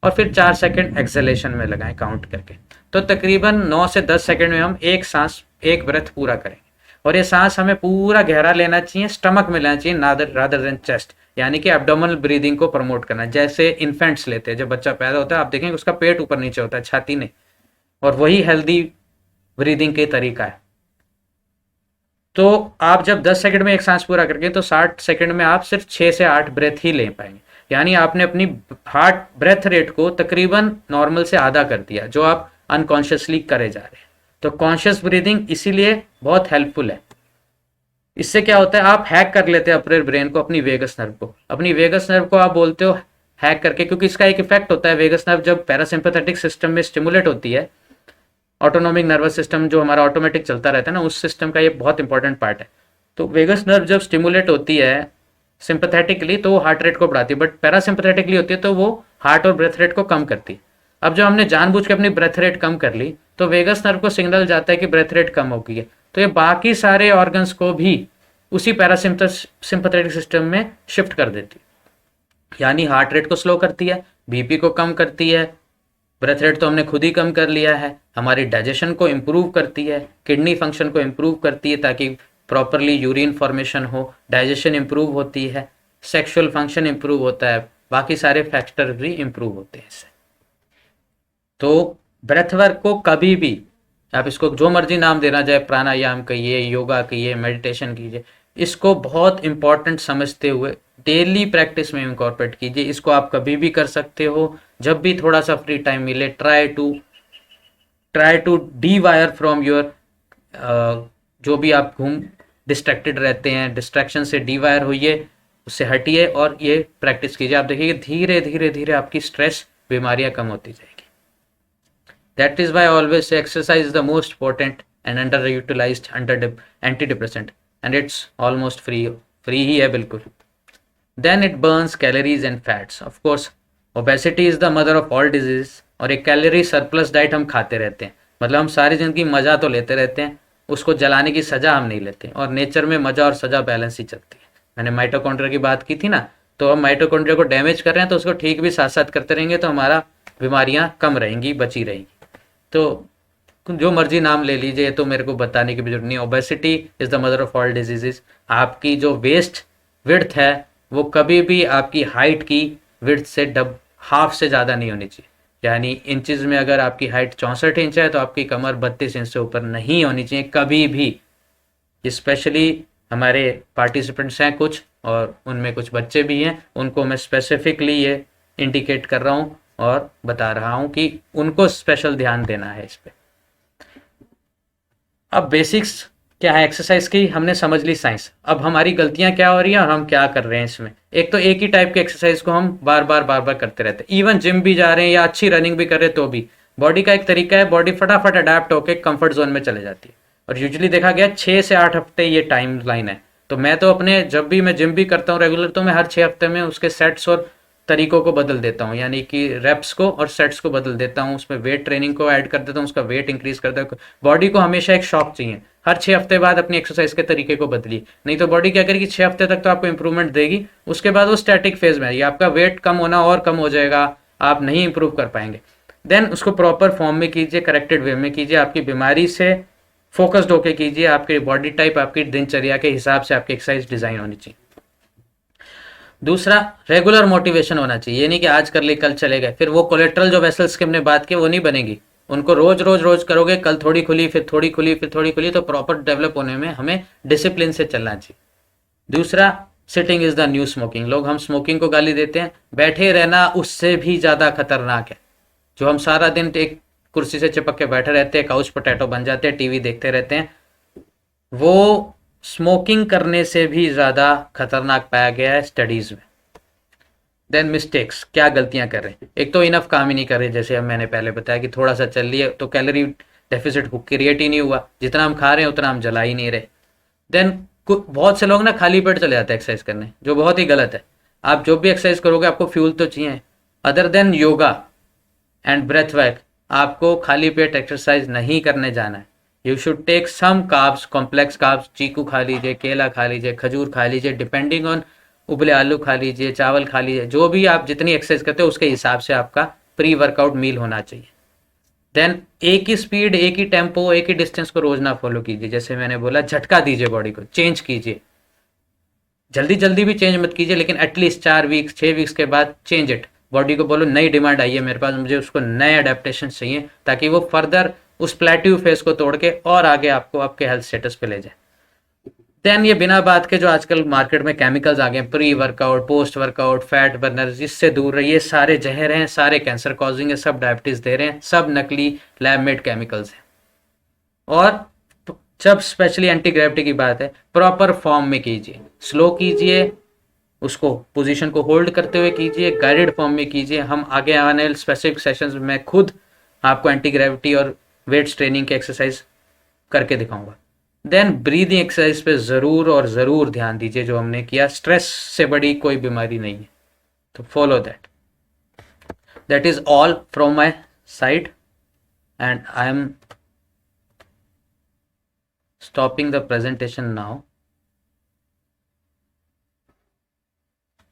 [SPEAKER 1] और फिर 4 सेकंड एक्सहेलेशन में लगाएं काउंट करके, तो तकरीबन 9 से 10 सेकंड में हम एक सांस, एक ब्रेथ पूरा करेंगे। और ये सांस हमें पूरा गहरा लेना चाहिए, स्टमक में लेना चाहिए, रादर देन चेस्ट, यानी कि एब्डोमिनल ब्रीदिंग को प्रमोट करना, जैसे इन्फेंट्स लेते हैं। जब बच्चा पैदा होता है आप देखेंगे उसका पेट ऊपर नीचे होता है, छाती नहीं, और वही हेल्दी ब्रीदिंग के तरीका है। तो आप जब 10 सेकंड में एक सांस पूरा करके, तो 60 सेकंड में आप सिर्फ 6 से 8 ब्रेथ ही ले पाएंगे, यानी आपने अपनी हार्ट ब्रेथ रेट को तकरीबन नॉर्मल से आधा कर दिया, जो आप अनकॉन्शियसली करे जा रहे हैं। तो कॉन्शियस ब्रीदिंग इसीलिए बहुत हेल्पफुल है। इससे क्या होता है, आप हैक कर लेते हैं अपने ब्रेन को, अपनी वेगस नर्व को, आप बोलते हो हैक करके, क्योंकि इसका एक इफेक्ट होता है, वेगस नर्व जब पैरासिम्पैथेटिक सिस्टम में स्टिमुलेट होती है, ऑटोनोमिक नर्वस सिस्टम जो हमारा ऑटोमेटिक चलता रहता है ना, उस सिस्टम का ये बहुत इंपॉर्टेंट पार्ट है। तो वेगस नर्व जब स्टिमुलेट होती है सिंपैथेटिकली तो वो हार्ट रेट को बढ़ाती है, बट पैरासिम्पैथेटिकली होती है तो वो हार्ट और ब्रेथ रेट को कम करती है। अब जब हमने जानबूझ के अपनी ब्रेथ रेट कम कर ली, तो वेगस नर्व को सिग्नल जाता है कि ब्रेथ रेट कम हो गई है, तो ये बाकी सारे ऑर्गन्स को भी उसी पैरासिम्पैथेटिक सिस्टम में शिफ्ट कर देती है, यानी हार्ट रेट को स्लो करती है, बीपी को कम करती है, ब्रेथ रेट तो हमने खुद ही कम कर लिया है, हमारी डाइजेशन को इम्प्रूव करती है, किडनी फंक्शन को इम्प्रूव करती है ताकि प्रॉपरली यूरिन फॉर्मेशन हो, डाइजेशन इम्प्रूव होती है, सेक्सुअल फंक्शन इम्प्रूव होता है, बाकी सारे फैक्टर भी इम्प्रूव होते हैं इससे। तो ब्रेथ वर्क को कभी भी आप इसको जो मर्जी नाम देना, चाहे प्राणायाम कहिए, योगा कहिए, मेडिटेशन कीजिए, इसको बहुत इंपॉर्टेंट समझते हुए डेली प्रैक्टिस में इंकॉर्पोरेट कीजिए। इसको आप कभी भी कर सकते हो, जब भी थोड़ा सा फ्री टाइम मिले, try to dewire from your, जो भी आप डिस्ट्रैक्टेड रहते हैं, डिस्ट्रैक्शन से डी वायर होइए, उससे हटिए और ये प्रैक्टिस कीजिए। आप देखिए धीरे धीरे धीरे आपकी स्ट्रेस, बीमारियां कम होती जाएगी। That is why I always say exercise is the most important and underutilized antidepressant, and it's almost free ही है बिल्कुल। Then it burns calories and fats. Of course obesity is the mother of all disease, और एक calorie surplus diet हम खाते रहते हैं, मतलब हम सारी जिंदगी मज़ा तो लेते रहते हैं, उसको जलाने की सज़ा हम नहीं लेते, और नेचर में मज़ा और सज़ा बैलेंस ही चलती है। मैंने माइटोकॉन्ड्रिया की बात की थी ना, तो हम माइटोकॉन्ड्रिया को डैमेज कर रहे हैं, तो उसको ठीक भी साथ साथ करते रहेंगे तो हमारा बीमारियाँ कम रहेंगी, बची रहेंगी। तो जो मर्जी नाम ले लीजिए, तो मेरे को बताने की भी जरूरत नहीं। Obesity is the mother of all diseases. आपकी जो वेस्ट विड्थ है वो कभी भी आपकी हाइट की विड्थ से हाफ से ज़्यादा नहीं होनी चाहिए। यानी इंचज़ में अगर आपकी हाइट 64 इंच है तो आपकी कमर 32 इंच से ऊपर नहीं होनी चाहिए कभी भी। स्पेशली हमारे पार्टिसिपेंट्स हैं कुछ, और उनमें कुछ बच्चे भी हैं, उनको मैं स्पेसिफिकली ये इंडिकेट कर रहा हूँ और बता रहा हूँ कि उनको स्पेशल ध्यान देना है इस पर। अब बेसिक्स क्या है एक्सरसाइज की, हमने समझ ली साइंस। अब हमारी गलतियां क्या हो रही हैं और हम क्या कर रहे हैं इसमें। एक तो एक ही टाइप के एक्सरसाइज को हम बार बार करते रहते हैं, इवन जिम भी जा रहे हैं या अच्छी रनिंग भी कर रहे हैं तो भी बॉडी का एक तरीका है, बॉडी फटाफट अडेप्ट होकर कंफर्ट जोन में चले जाती है। और यूजुअली देखा गया 6 से 8 हफ्ते ये टाइम लाइन है। तो मैं तो अपने जब भी मैं जिम भी करता हूँ रेगुलर, तो मैं हर 6 हफ्ते में उसके सेट्स और तरीकों को बदल देता हूँ, यानी कि रेप्स को और सेट्स को बदल देता हूँ, उसमें वेट ट्रेनिंग को ऐड कर देता हूँ, उसका वेट इंक्रीज कर देता हूँ। बॉडी को हमेशा एक शॉक चाहिए, हर 6 हफ्ते बाद अपनी एक्सरसाइज के तरीके को बदलिए, नहीं तो बॉडी क्या करेगी, 6 हफ्ते तक तो आपको इंप्रूवमेंट देगी, उसके बाद वो स्टैटिक फेज में आएगी, आपका वेट कम होना और कम हो जाएगा, आप नहीं इंप्रूव कर पाएंगे। देन उसको प्रॉपर फॉर्म में कीजिए, करेक्टेड वे में कीजिए, आपकी बीमारी से फोकस्ड होकर कीजिए, आपके बॉडी टाइप आपकी दिनचर्या के हिसाब से आपकी एक्सरसाइज डिजाइन होनी चाहिए। दूसरा, रेगुलर मोटिवेशन होना चाहिए, ये नहीं कि आज कर ली कल चले गए, फिर वो कोलेट्रल जो वेसल्स की हमने बात की वो नहीं बनेगी, उनको रोज रोज रोज करोगे, कल थोड़ी खुली फिर थोड़ी खुली फिर थोड़ी खुली, तो प्रॉपर डेवलप होने में हमें डिसिप्लिन से चलना चाहिए। दूसरा, sitting is the new smoking. लोग हम स्मोकिंग को गाली देते हैं, बैठे रहना उससे भी ज़्यादा खतरनाक है। जो हम सारा दिन एक कुर्सी से चिपक के बैठे रहते हैं, काउच पोटैटो बन जाते हैं, टीवी देखते रहते हैं, वो स्मोकिंग करने से भी ज़्यादा खतरनाक पाया गया है स्टडीज़ में। देन मिस्टेक्स, क्या गलतियां कर रहे हैं, एक तो इनफ काम ही नहीं कर रहे, जैसे अब मैंने पहले बताया कि थोड़ा सा चल लिए तो कैलोरी डेफिसिट क्रिएट ही नहीं हुआ, जितना हम खा रहे हैं उतना हम जला ही नहीं रहे। देन बहुत से लोग ना खाली पेट चले जाते हैं एक्सरसाइज करने, जो बहुत ही गलत है। आप जो भी एक्सरसाइज करोगे आपको फ्यूल तो चाहिए, other than yoga and breath work, आपको खाली पेट एक्सरसाइज नहीं करने जाना है। You should take some carbs, complex carbs, चीकू खा लीजिए, केला खा लीजिए, खजूर खा लीजिए, डिपेंडिंग ऑन, उबले आलू खा लीजिए, चावल खा लीजिए, जो भी आप जितनी एक्सरसाइज करते हो उसके हिसाब से आपका प्री वर्कआउट मील होना चाहिए। देन एक ही स्पीड, एक ही टेम्पो, एक ही डिस्टेंस को रोज ना फॉलो कीजिए, जैसे मैंने बोला झटका दीजिए, बॉडी को चेंज कीजिए, जल्दी जल्दी भी चेंज मत कीजिए, लेकिन एटलीस्ट 4 वीक्स 6 वीक्स के बाद चेंज इट। बॉडी को बोलो नई डिमांड आई है मेरे पास, मुझे उसको नए अडेप्टेशन चाहिए, ताकि वो फर्दर उस प्लेट्यू फेस को तोड़ के और आगे आपको आपके हेल्थ स्टेटस पे ले जाए। देन ये बिना बात के जो आजकल मार्केट में केमिकल्स आ गए, pre workout, post workout, fat burner, इससे दूर रहिए, सारे जहर हैं, सारे कैंसर कॉजिंग है, सब डायबिटीज दे रहे हैं, सब नकली लैब मेड केमिकल्स हैं। और जब स्पेशली एंटी ग्रेविटी की बात है, प्रॉपर फॉर्म में कीजिए, स्लो कीजिए, उसको पोजीशन को होल्ड करते हुए कीजिए, गाइडेड फॉर्म में कीजिए। हम आगे आने वाले स्पेसिफिक सेशंस में खुद आपको एंटी ग्रेविटी और वेट्स ट्रेनिंग की एक्सरसाइज करके दिखाऊंगा। देन ब्रीदिंग एक्सरसाइज पे ज़रूर और ज़रूर ध्यान दीजिए, जो हमने किया, स्ट्रेस से बड़ी कोई बीमारी नहीं है, तो follow that. That is all from my side and I am stopping the presentation now,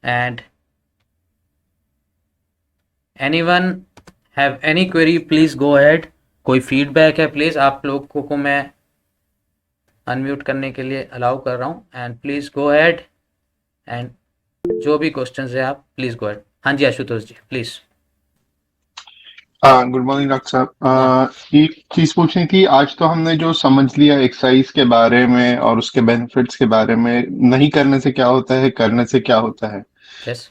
[SPEAKER 1] and anyone have any query please go ahead। कोई फीडबैक है प्लीज, आप लोगों को मैं अनम्यूट करने के लिए अलाउ कर रहा हूँ, and please go ahead, and जो भी क्वेश्चंस है आप प्लीज गो अहेड। हाँ जी आशुतोष जी प्लीज।
[SPEAKER 2] गुड मॉर्निंग डॉक्टर साहब। एक चीज पूछनी थी, आज तो हमने जो समझ लिया एक्सरसाइज के बारे में और उसके बेनिफिट्स के बारे में, नहीं करने से क्या होता है, करने से क्या होता है।
[SPEAKER 1] यस,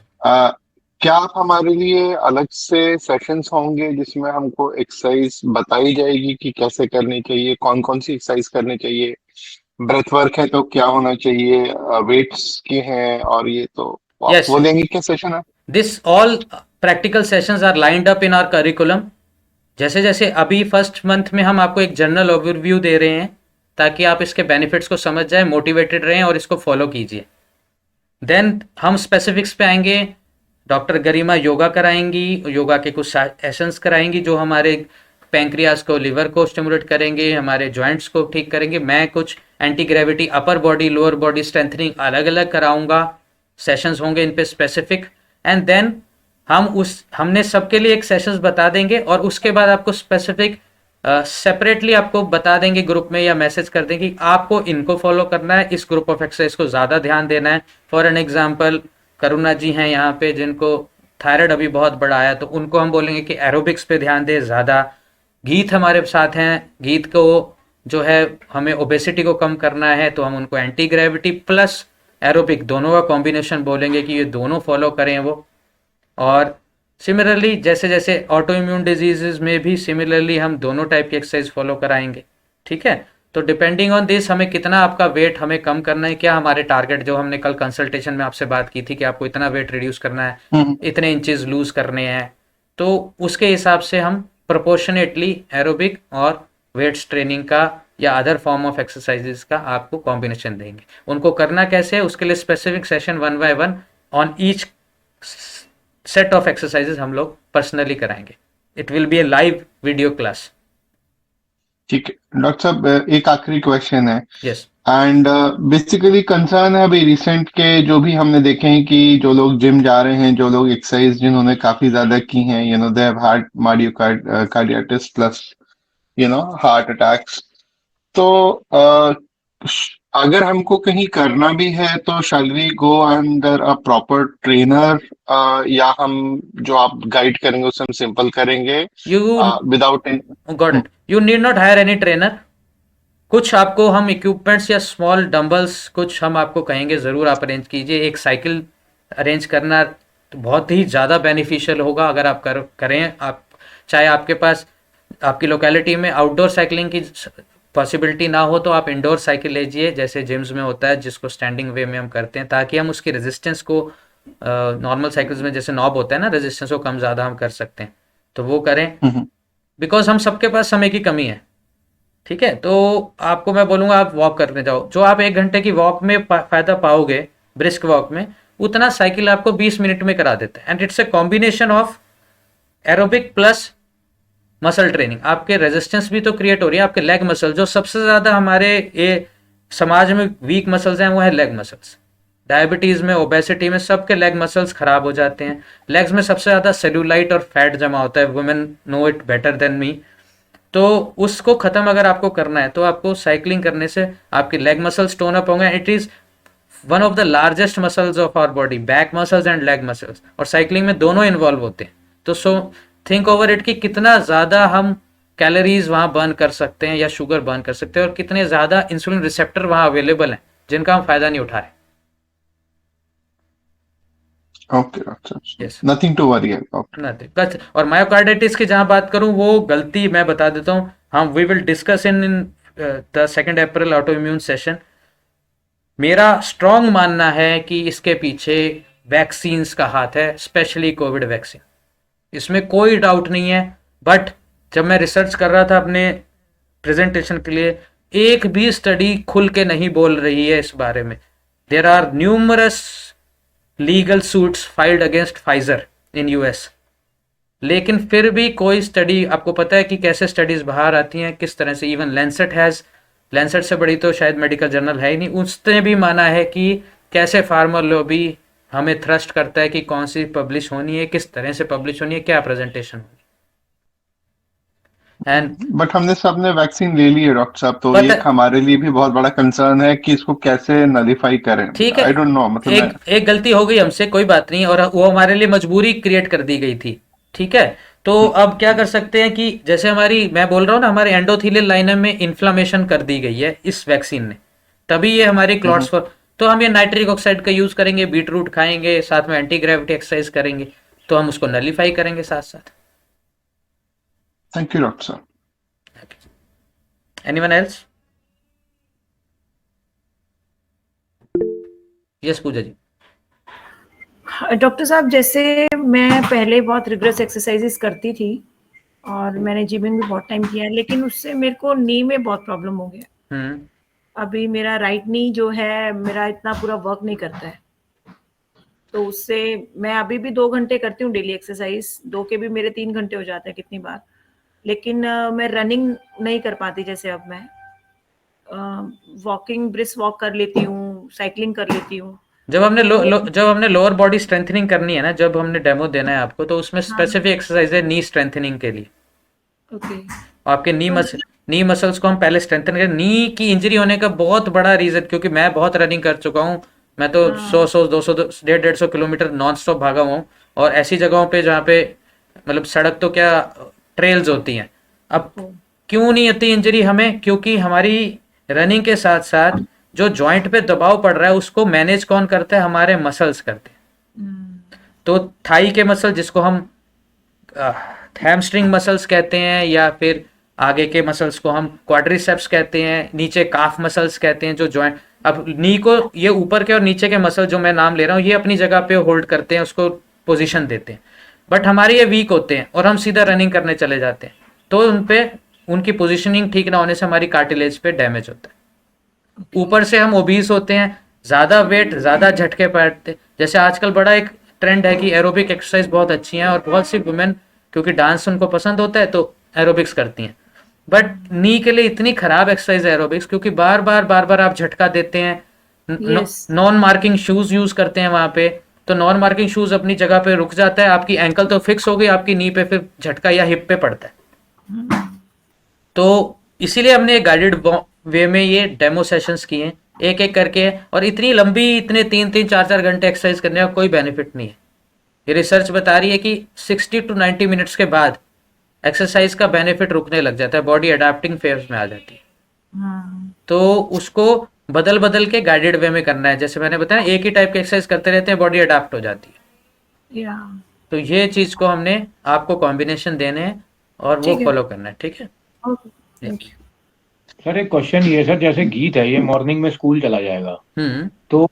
[SPEAKER 2] क्या आप हमारे लिए अलग से सेशंस होंगे जिसमें हमको एक्सरसाइज बताई जाएगी कि कैसे करनी चाहिए, कौन कौन सी एक्सरसाइज करनी चाहिए, ब्रेथ वर्क है तो क्या होना चाहिए, वेट्स के हैं, और ये तो आप
[SPEAKER 1] यस,
[SPEAKER 2] वो देंगे क्या सेशन है?
[SPEAKER 1] This all practical sessions are lined up in our curriculum. जैसे जैसे अभी फर्स्ट मंथ में हम आपको एक जनरल ओवरव्यू दे रहे हैं, ताकि आप इसके बेनिफिट्स को समझ जाए, मोटिवेटेड रहें और इसको फॉलो कीजिए। देन हम स्पेसिफिक्स पे आएंगे। डॉक्टर गरिमा योगा कराएंगी, योगा के कुछ सेशंस कराएंगी जो हमारे पैंक्रियाज को, लिवर को स्टिमुलेट करेंगे, हमारे जॉइंट्स को ठीक करेंगे। मैं कुछ anti gravity, upper body, lower body strengthening अलग अलग कराऊंगा, सेशंस होंगे इन पे स्पेसिफिक। एंड देन हमने सबके लिए एक सेशंस बता देंगे और उसके बाद आपको स्पेसिफिक सेपरेटली आपको बता देंगे ग्रुप में या मैसेज कर देंगे कि आपको इनको फॉलो करना है, इस ग्रुप ऑफ एक्सरसाइज को ज़्यादा ध्यान देना है। फॉर एन एग्जाम्पल करुणा जी हैं यहाँ पे जिनको थायराइड अभी बहुत बड़ा आया, तो उनको हम बोलेंगे कि एरोबिक्स पे ध्यान दें ज़्यादा। गीत हमारे साथ हैं, गीत को जो है हमें ओबेसिटी को कम करना है, तो हम उनको एंटी ग्रेविटी प्लस एरोबिक दोनों का कॉम्बिनेशन बोलेंगे कि ये दोनों फॉलो करें वो। और सिमिलरली जैसे जैसे ऑटो इम्यून डिजीजेज में भी सिमिलरली हम दोनों टाइप की एक्सरसाइज फॉलो कराएंगे। ठीक है, तो डिपेंडिंग ऑन दिस हमें कितना आपका वेट हमें कम करना है, क्या हमारे टारगेट जो हमने कल कंसल्टेशन में आपसे बात की थी कि आपको इतना वेट रिड्यूस करना है, इतने इंचेस लूज करने हैं, तो उसके हिसाब से हम प्रोपोर्शनेटली एरोबिक और वेट्स ट्रेनिंग का या अदर फॉर्म ऑफ एक्सरसाइजेस का आपको कॉम्बिनेशन देंगे। उनको करना कैसे है उसके लिए specific session 1 by 1 on each set of exercises हम लोग पर्सनली कराएंगे। It will be a live video class.
[SPEAKER 2] ठीक है डॉक्टर साहब, एक आखिरी क्वेश्चन है।
[SPEAKER 1] यस।
[SPEAKER 2] एंड बेसिकली कंसर्न है अभी रिसेंट के जो भी हमने देखे हैं कि जो लोग जिम जा रहे हैं, जो लोग एक्सरसाइज जिन्होंने काफी ज्यादा की हैं, they have heart myocarditis plus heart attacks. तो अगर हमको कहीं करना भी है तो shall we go under a proper trainer, या हम जो आप गाइड करेंगे उससे हम सिंपल करेंगे
[SPEAKER 1] you
[SPEAKER 2] without
[SPEAKER 1] got it, you need not hire any trainer. कुछ आपको हम इक्विपमेंट्स या स्मॉल डंबल्स कुछ हम आपको कहेंगे ज़रूर आप अरेंज कीजिए। एक साइकिल अरेंज करना तो बहुत ही ज़्यादा बेनिफिशियल होगा अगर आप करें। आप चाहे आपके पास आपकी लोकेलिटी में आउटडोर साइकिलिंग की पॉसिबिलिटी ना हो तो आप इंडोर साइकिल लीजिए जैसे जिम्स में होता है, जिसको स्टैंडिंग वे में हम करते हैं, ताकि हम उसकी रेजिस्टेंस को नॉर्मल साइकिल्स में जैसे नॉब होता है ना, रेजिस्टेंस को कम ज़्यादा हम कर सकते हैं, तो वो करें। बिकॉज हम सबके पास समय की कमी है। ठीक है, तो आपको मैं बोलूँगा आप वॉक करने जाओ। जो आप 1 घंटे की वॉक में फ़ायदा पाओगे ब्रिस्क वॉक में, उतना साइकिल आपको 20 मिनट में करा देता है। And it's a combination of aerobic plus muscle training. आपके रेजिस्टेंस भी तो क्रिएट हो रही है, आपके लेग मसल जो सबसे ज़्यादा हमारे ये समाज में वीक मसल्स हैं वो है लेग मसल्स। डायबिटीज़ में, ओबेसिटी में सबके लेग मसल्स खराब हो जाते हैं। लेग्स में सबसे ज़्यादा सेल्यूलाइट और फैट जमा होता है, women know it better than me. तो उसको ख़त्म अगर आपको करना है तो आपको साइकिलिंग करने से आपके लेग मसल्स टोन अप होंगे। It is one of the largest muscles of our body, back muscles and leg muscles, और साइकिलिंग में दोनों इन्वॉल्व होते हैं। तो थिंक ओवर इट कि कितना ज़्यादा हम कैलोरीज वहाँ बर्न कर सकते हैं या शुगर बर्न कर सकते हैं, और कितने ज़्यादा इंसुलिन रिसेप्टर वहाँ अवेलेबल हैं जिनका हम फ़ायदा नहीं उठा रहे।
[SPEAKER 2] Okay doctor,
[SPEAKER 1] yes,
[SPEAKER 2] nothing to worry about.
[SPEAKER 1] Nothing. और मायोकार्डिटिस की जहाँ बात करूँ, वो गलती मैं बता देता हूँ, हम we will discuss in the 2 April autoimmune session. मेरा स्ट्रॉन्ग मानना है कि इसके पीछे वैक्सीन्स का हाथ है, स्पेशली कोविड वैक्सीन, इसमें कोई डाउट नहीं है। बट जब मैं रिसर्च कर रहा था अपने प्रेजेंटेशन के लिए, एक भी स्टडी खुल के नहीं बोल रही है इस बारे में। There are numerous legal suits filed against Pfizer in US, लेकिन फिर भी कोई स्टडी, आपको पता है कि कैसे स्टडीज बाहर आती हैं किस तरह से। इवन लैंसेट से बड़ी तो शायद मेडिकल जर्नल है ही नहीं, उसने भी माना है कि कैसे फार्मर लॉबी हमें थ्रस्ट करता है कि कौन सी पब्लिश होनी है, किस तरह से पब्लिश होनी है, क्या प्रेजेंटेशन होनी है। एंड
[SPEAKER 2] बट हमने सबने वैक्सीन ले ली है डॉक्टर साहब, तो
[SPEAKER 1] पता,
[SPEAKER 2] एक हमारे लिए भी बहुत बड़ा कंसर्न है कि इसको कैसे नलीफाई करें।
[SPEAKER 1] ठीक है,
[SPEAKER 2] आई डोंट नो, मतलब
[SPEAKER 1] एक गलती हो गई हमसे, कोई बात नहीं, और वो हमारे लिए मजबूरी क्रिएट कर दी गई थी। ठीक है, तो अब क्या कर सकते हैं कि जैसे हमारी, मैं बोल रहा हूँ ना, हमारे एंडोथीलियल लाइनम में इन्फ्लामेशन कर दी गई है इस वैक्सीन ने, तभी ये हमारे क्लॉट्स पर। तो हम ये नाइट्रिक ऑक्साइड का यूज करेंगे, बीट रूट खाएंगे, साथ में एंटी ग्रेविटी एक्सरसाइज करेंगे, तो हम उसको नलीफाई करेंगे साथ साथ।
[SPEAKER 2] थैंक यू डॉक्टर साहब।
[SPEAKER 1] Anyone else? यस पूजा जी।
[SPEAKER 3] डॉक्टर साहब, जैसे मैं पहले बहुत रिग्रेस एक्सरसाइजेस करती थी और मैंने जिमिंग भी बहुत टाइम किया है, लेकिन उससे मेरे को नी में बहुत प्रॉब्लम हो गया। अभी मेरा राइट नी जो है मेरा इतना पूरा वर्क नहीं करता है। तो उससे मैं अभी भी 2 घंटे करती हूँ डेली एक्सरसाइज, 2 के भी मेरे 3 घंटे हो जाते हैं कितनी बार। लेकिन मैं रनिंग नहीं कर पाती जैसे अब मैं वॉकिंग ब्रिस्क वॉक कर लेती हूँ, साइक्लिंग कर लेती हूँ।
[SPEAKER 1] जब हमने लोअर बॉडी स्ट्रेंथनिंग करनी है ना, जब हमने डेमो देना है आपको, तो उसमें
[SPEAKER 3] हाँ,
[SPEAKER 1] स्पेसिफिक एक्सरसाइज है नी स्ट्रेंथनिंग के लिए।
[SPEAKER 3] ओके।
[SPEAKER 1] आपके
[SPEAKER 3] तो मतलब
[SPEAKER 1] नी मसल्स को हम पहले स्ट्रेंथन करें। नी की इंजरी होने का बहुत बड़ा रीजन, क्योंकि मैं बहुत रनिंग कर चुका हूँ, मैं तो
[SPEAKER 3] हाँ,
[SPEAKER 1] 100 150 किलोमीटर नॉन स्टॉप भागा हुआ हूँ, और ऐसी जगहों पे जहाँ पे मतलब सड़क तो क्या, ट्रेल्स होती हैं। अब
[SPEAKER 3] ओ,
[SPEAKER 1] क्यों नहीं होती इंजरी हमें? क्योंकि हमारी रनिंग के साथ साथ जो जॉइंट पे दबाव पड़ रहा है उसको मैनेज कौन करता है? हमारे मसल्स करते हैं।
[SPEAKER 3] हम्म,
[SPEAKER 1] तो थाई के मसल, जिसको हम हैमस्ट्रिंग मसल्स कहते हैं, या फिर आगे के मसल्स को हम क्वाड्रिसेप्स कहते हैं, नीचे काफ मसल्स कहते हैं, जो जॉइंट, अब नी को, ये ऊपर के और नीचे के मसल जो मैं नाम ले रहा हूँ, ये अपनी जगह पे होल्ड करते हैं, उसको पोजीशन देते हैं। बट हमारे ये वीक होते हैं और हम सीधा रनिंग करने चले जाते हैं, तो उन पे उनकी पोजीशनिंग ठीक ना होने से हमारी कार्टिलेज पे डैमेज होता है।
[SPEAKER 3] ओके।
[SPEAKER 1] ऊपर से हम ओबीस होते हैं, ज्यादा वेट, ज्यादा झटके बैठते। जैसे आजकल बड़ा एक ट्रेंड है कि एरोबिक एक्सरसाइज बहुत अच्छी हैं, और बहुत सी वुमेन, क्योंकि डांस उनको पसंद होता है, तो एरोबिक्स करती हैं। बट नी के लिए इतनी खराब एक्सरसाइज है एरोबिक्स, क्योंकि बार बार आप झटका देते हैं।
[SPEAKER 3] Yes.
[SPEAKER 1] Non marking shoes use करते हैं वहां पे, तो नॉन मार्किंग शूज अपनी जगह पे रुक जाता है, आपकी एंकल तो फिक्स हो गई, आपकी नी पे फिर झटका या हिप पे पड़ता है। तो इसीलिए हमने एक गाइडेड वे में ये डेमो सेशंस किए हैं, एक एक करके। और इतनी लंबी, इतने 3 3 4 4 घंटे एक्सरसाइज करने का कोई बेनिफिट नहीं है। ये रिसर्च बता रही है कि 60 to 90 मिनट्स के बाद एक्सरसाइज का बेनिफिट रुकने लग जाता है, बॉडी अडेप्टिंग फेज में आ जाती है।
[SPEAKER 3] हाँ,
[SPEAKER 1] तो उसको बदल बदल के गाइडेड वे में करना है। जैसे मैंने बताया, एक ही टाइप की एक्सरसाइज करते रहते हैं, बॉडी अडेप्ट हो जाती है।
[SPEAKER 3] या
[SPEAKER 1] तो ये चीज को हमने आपको कॉम्बिनेशन देने हैं और वो
[SPEAKER 3] ठीक है।
[SPEAKER 1] फॉलो करना है, ठीक है।
[SPEAKER 3] Okay,
[SPEAKER 1] Yes.
[SPEAKER 3] Thank you.
[SPEAKER 4] Sir एक क्वेश्चन ये है सर, जैसे गीत है ये मॉर्निंग में स्कूल चला जाएगा,
[SPEAKER 1] हम्म
[SPEAKER 4] तो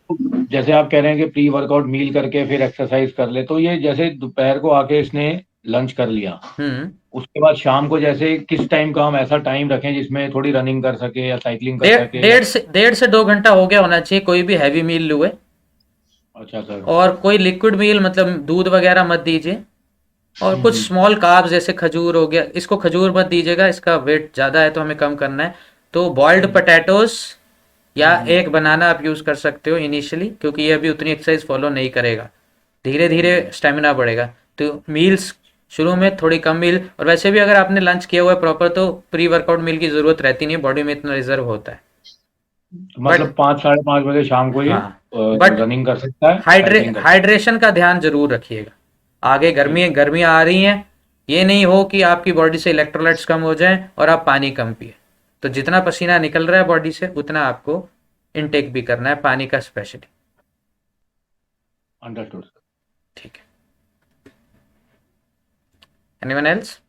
[SPEAKER 4] जैसे आप कह रहे हैं कि प्री वर्कआउट मील करके फिर एक्सरसाइज कर ले, तो ये जैसे दोपहर को आके इसने लंच कर लिया,
[SPEAKER 1] हम्म
[SPEAKER 4] उसके बाद शाम को जैसे किस टाइम का हम ऐसा टाइम रखें जिसमें थोड़ी रनिंग कर सके या साइकिलिंग कर
[SPEAKER 1] डेढ़
[SPEAKER 4] सके या?
[SPEAKER 1] डेढ़ से 2 घंटा हो गया होना चाहिए, कोई भी हैवी मील लुए।
[SPEAKER 4] अच्छा सर।
[SPEAKER 1] और कोई लिक्विड मील, मतलब दूध वगैरह मत दीजिए। और कुछ
[SPEAKER 4] हम्म।
[SPEAKER 1] स्मॉल कार्ब्स जैसे खजूर हो गया, इसको खजूर मत दीजिएगा, इसका वेट ज़्यादा है तो हमें कम करना है। तो बॉइल्ड पोटैटोस या एक बनाना आप यूज़ कर सकते हो इनिशियली, क्योंकि ये अभी उतनी एक्सरसाइज फॉलो नहीं करेगा, धीरे धीरे स्टेमिना बढ़ेगा। तो मील्स शुरू में थोड़ी कम मील, और वैसे भी अगर आपने लंच किया हुआ है प्रॉपर, तो प्री वर्कआउट मील की ज़रूरत रहती नहीं है, बॉडी में इतना रिजर्व होता है। बट
[SPEAKER 4] मतलब 5 साढ़े 5 बजे शाम को ये
[SPEAKER 1] हाँ, बट
[SPEAKER 4] रनिंग कर सकता है, साइकिलिंग कर सकता
[SPEAKER 1] हाइड्रेशन का ध्यान जरूर रखिएगा। आगे
[SPEAKER 4] है।
[SPEAKER 1] गर्मियाँ आ रही हैं, ये नहीं हो कि आपकी बॉडी से इलेक्ट्रोलाइट्स कम हो जाएं और आप पानी कम पिए। तो जितना पसीना निकल रहा है बॉडी से, उतना आपको इनटेक भी करना है पानी का स्पेशली।
[SPEAKER 4] अंडरस्टूड।
[SPEAKER 1] ठीक है। Anyone else?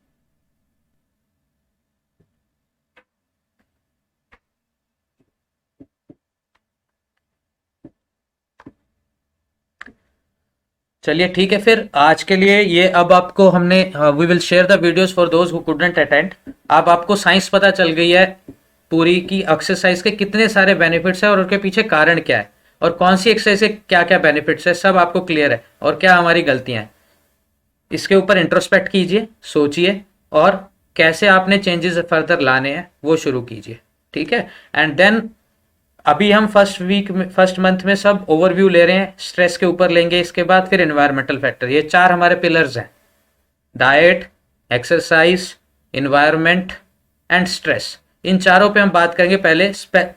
[SPEAKER 1] चलिए ठीक है, फिर आज के लिए ये, अब आपको हमने, we will share the videos for those who couldn't attend. अब आपको साइंस पता चल गई है पूरी, की एक्सरसाइज के कितने सारे बेनिफिट्स है और उनके पीछे कारण क्या है, और कौन सी एक्सरसाइज के क्या क्या बेनिफिट्स है, सब आपको क्लियर है, और क्या हमारी गलतियां हैं। इसके ऊपर इंट्रोस्पेक्ट कीजिए, सोचिए, और कैसे आपने चेंजेस फर्दर लाने हैं वो शुरू कीजिए, ठीक है। एंड देन अभी हम फर्स्ट मंथ में सब ओवरव्यू ले रहे हैं, स्ट्रेस के ऊपर लेंगे, इसके बाद फिर एनवायरमेंटल फैक्टर। ये 4 हमारे पिलर्स हैं: diet, exercise, environment and stress. इन चारों पे हम बात करेंगे पहले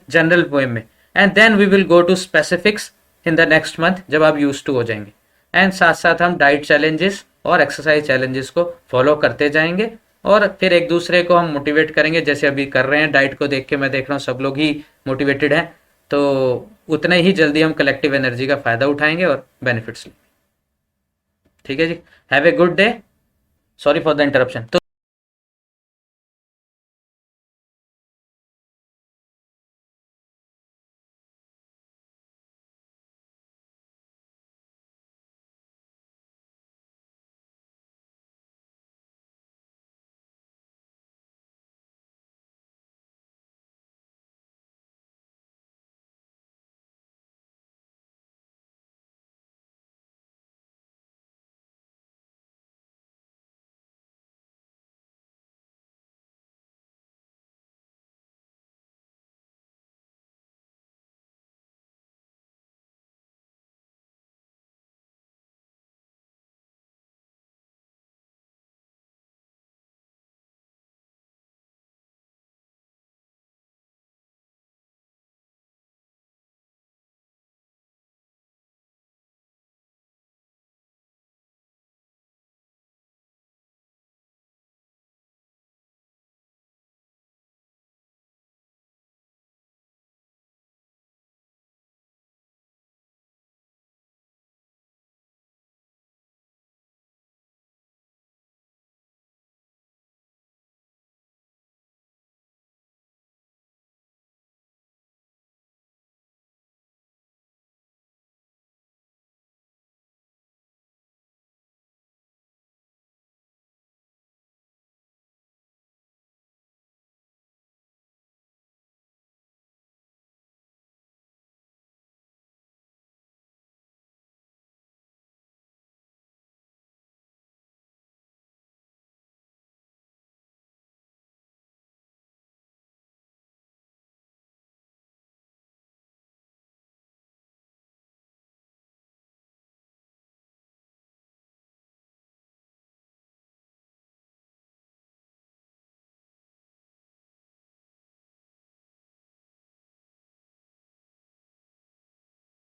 [SPEAKER 1] जनरल वे में, and then we will go to specifics in the next month, जब आप यूज टू हो जाएंगे। एंड साथ साथ हम डाइट चैलेंजेस और एक्सरसाइज चैलेंजेस को फॉलो करते जाएंगे, और फिर एक दूसरे को हम मोटिवेट करेंगे, जैसे अभी कर रहे हैं। डाइट को देख के मैं देख रहा हूँ सब लोग ही मोटिवेटेड हैं, तो उतने ही जल्दी हम कलेक्टिव एनर्जी का फायदा उठाएंगे और बेनिफिट्स लेंगे। ठीक है जी, have a good day, sorry for the interruption. तो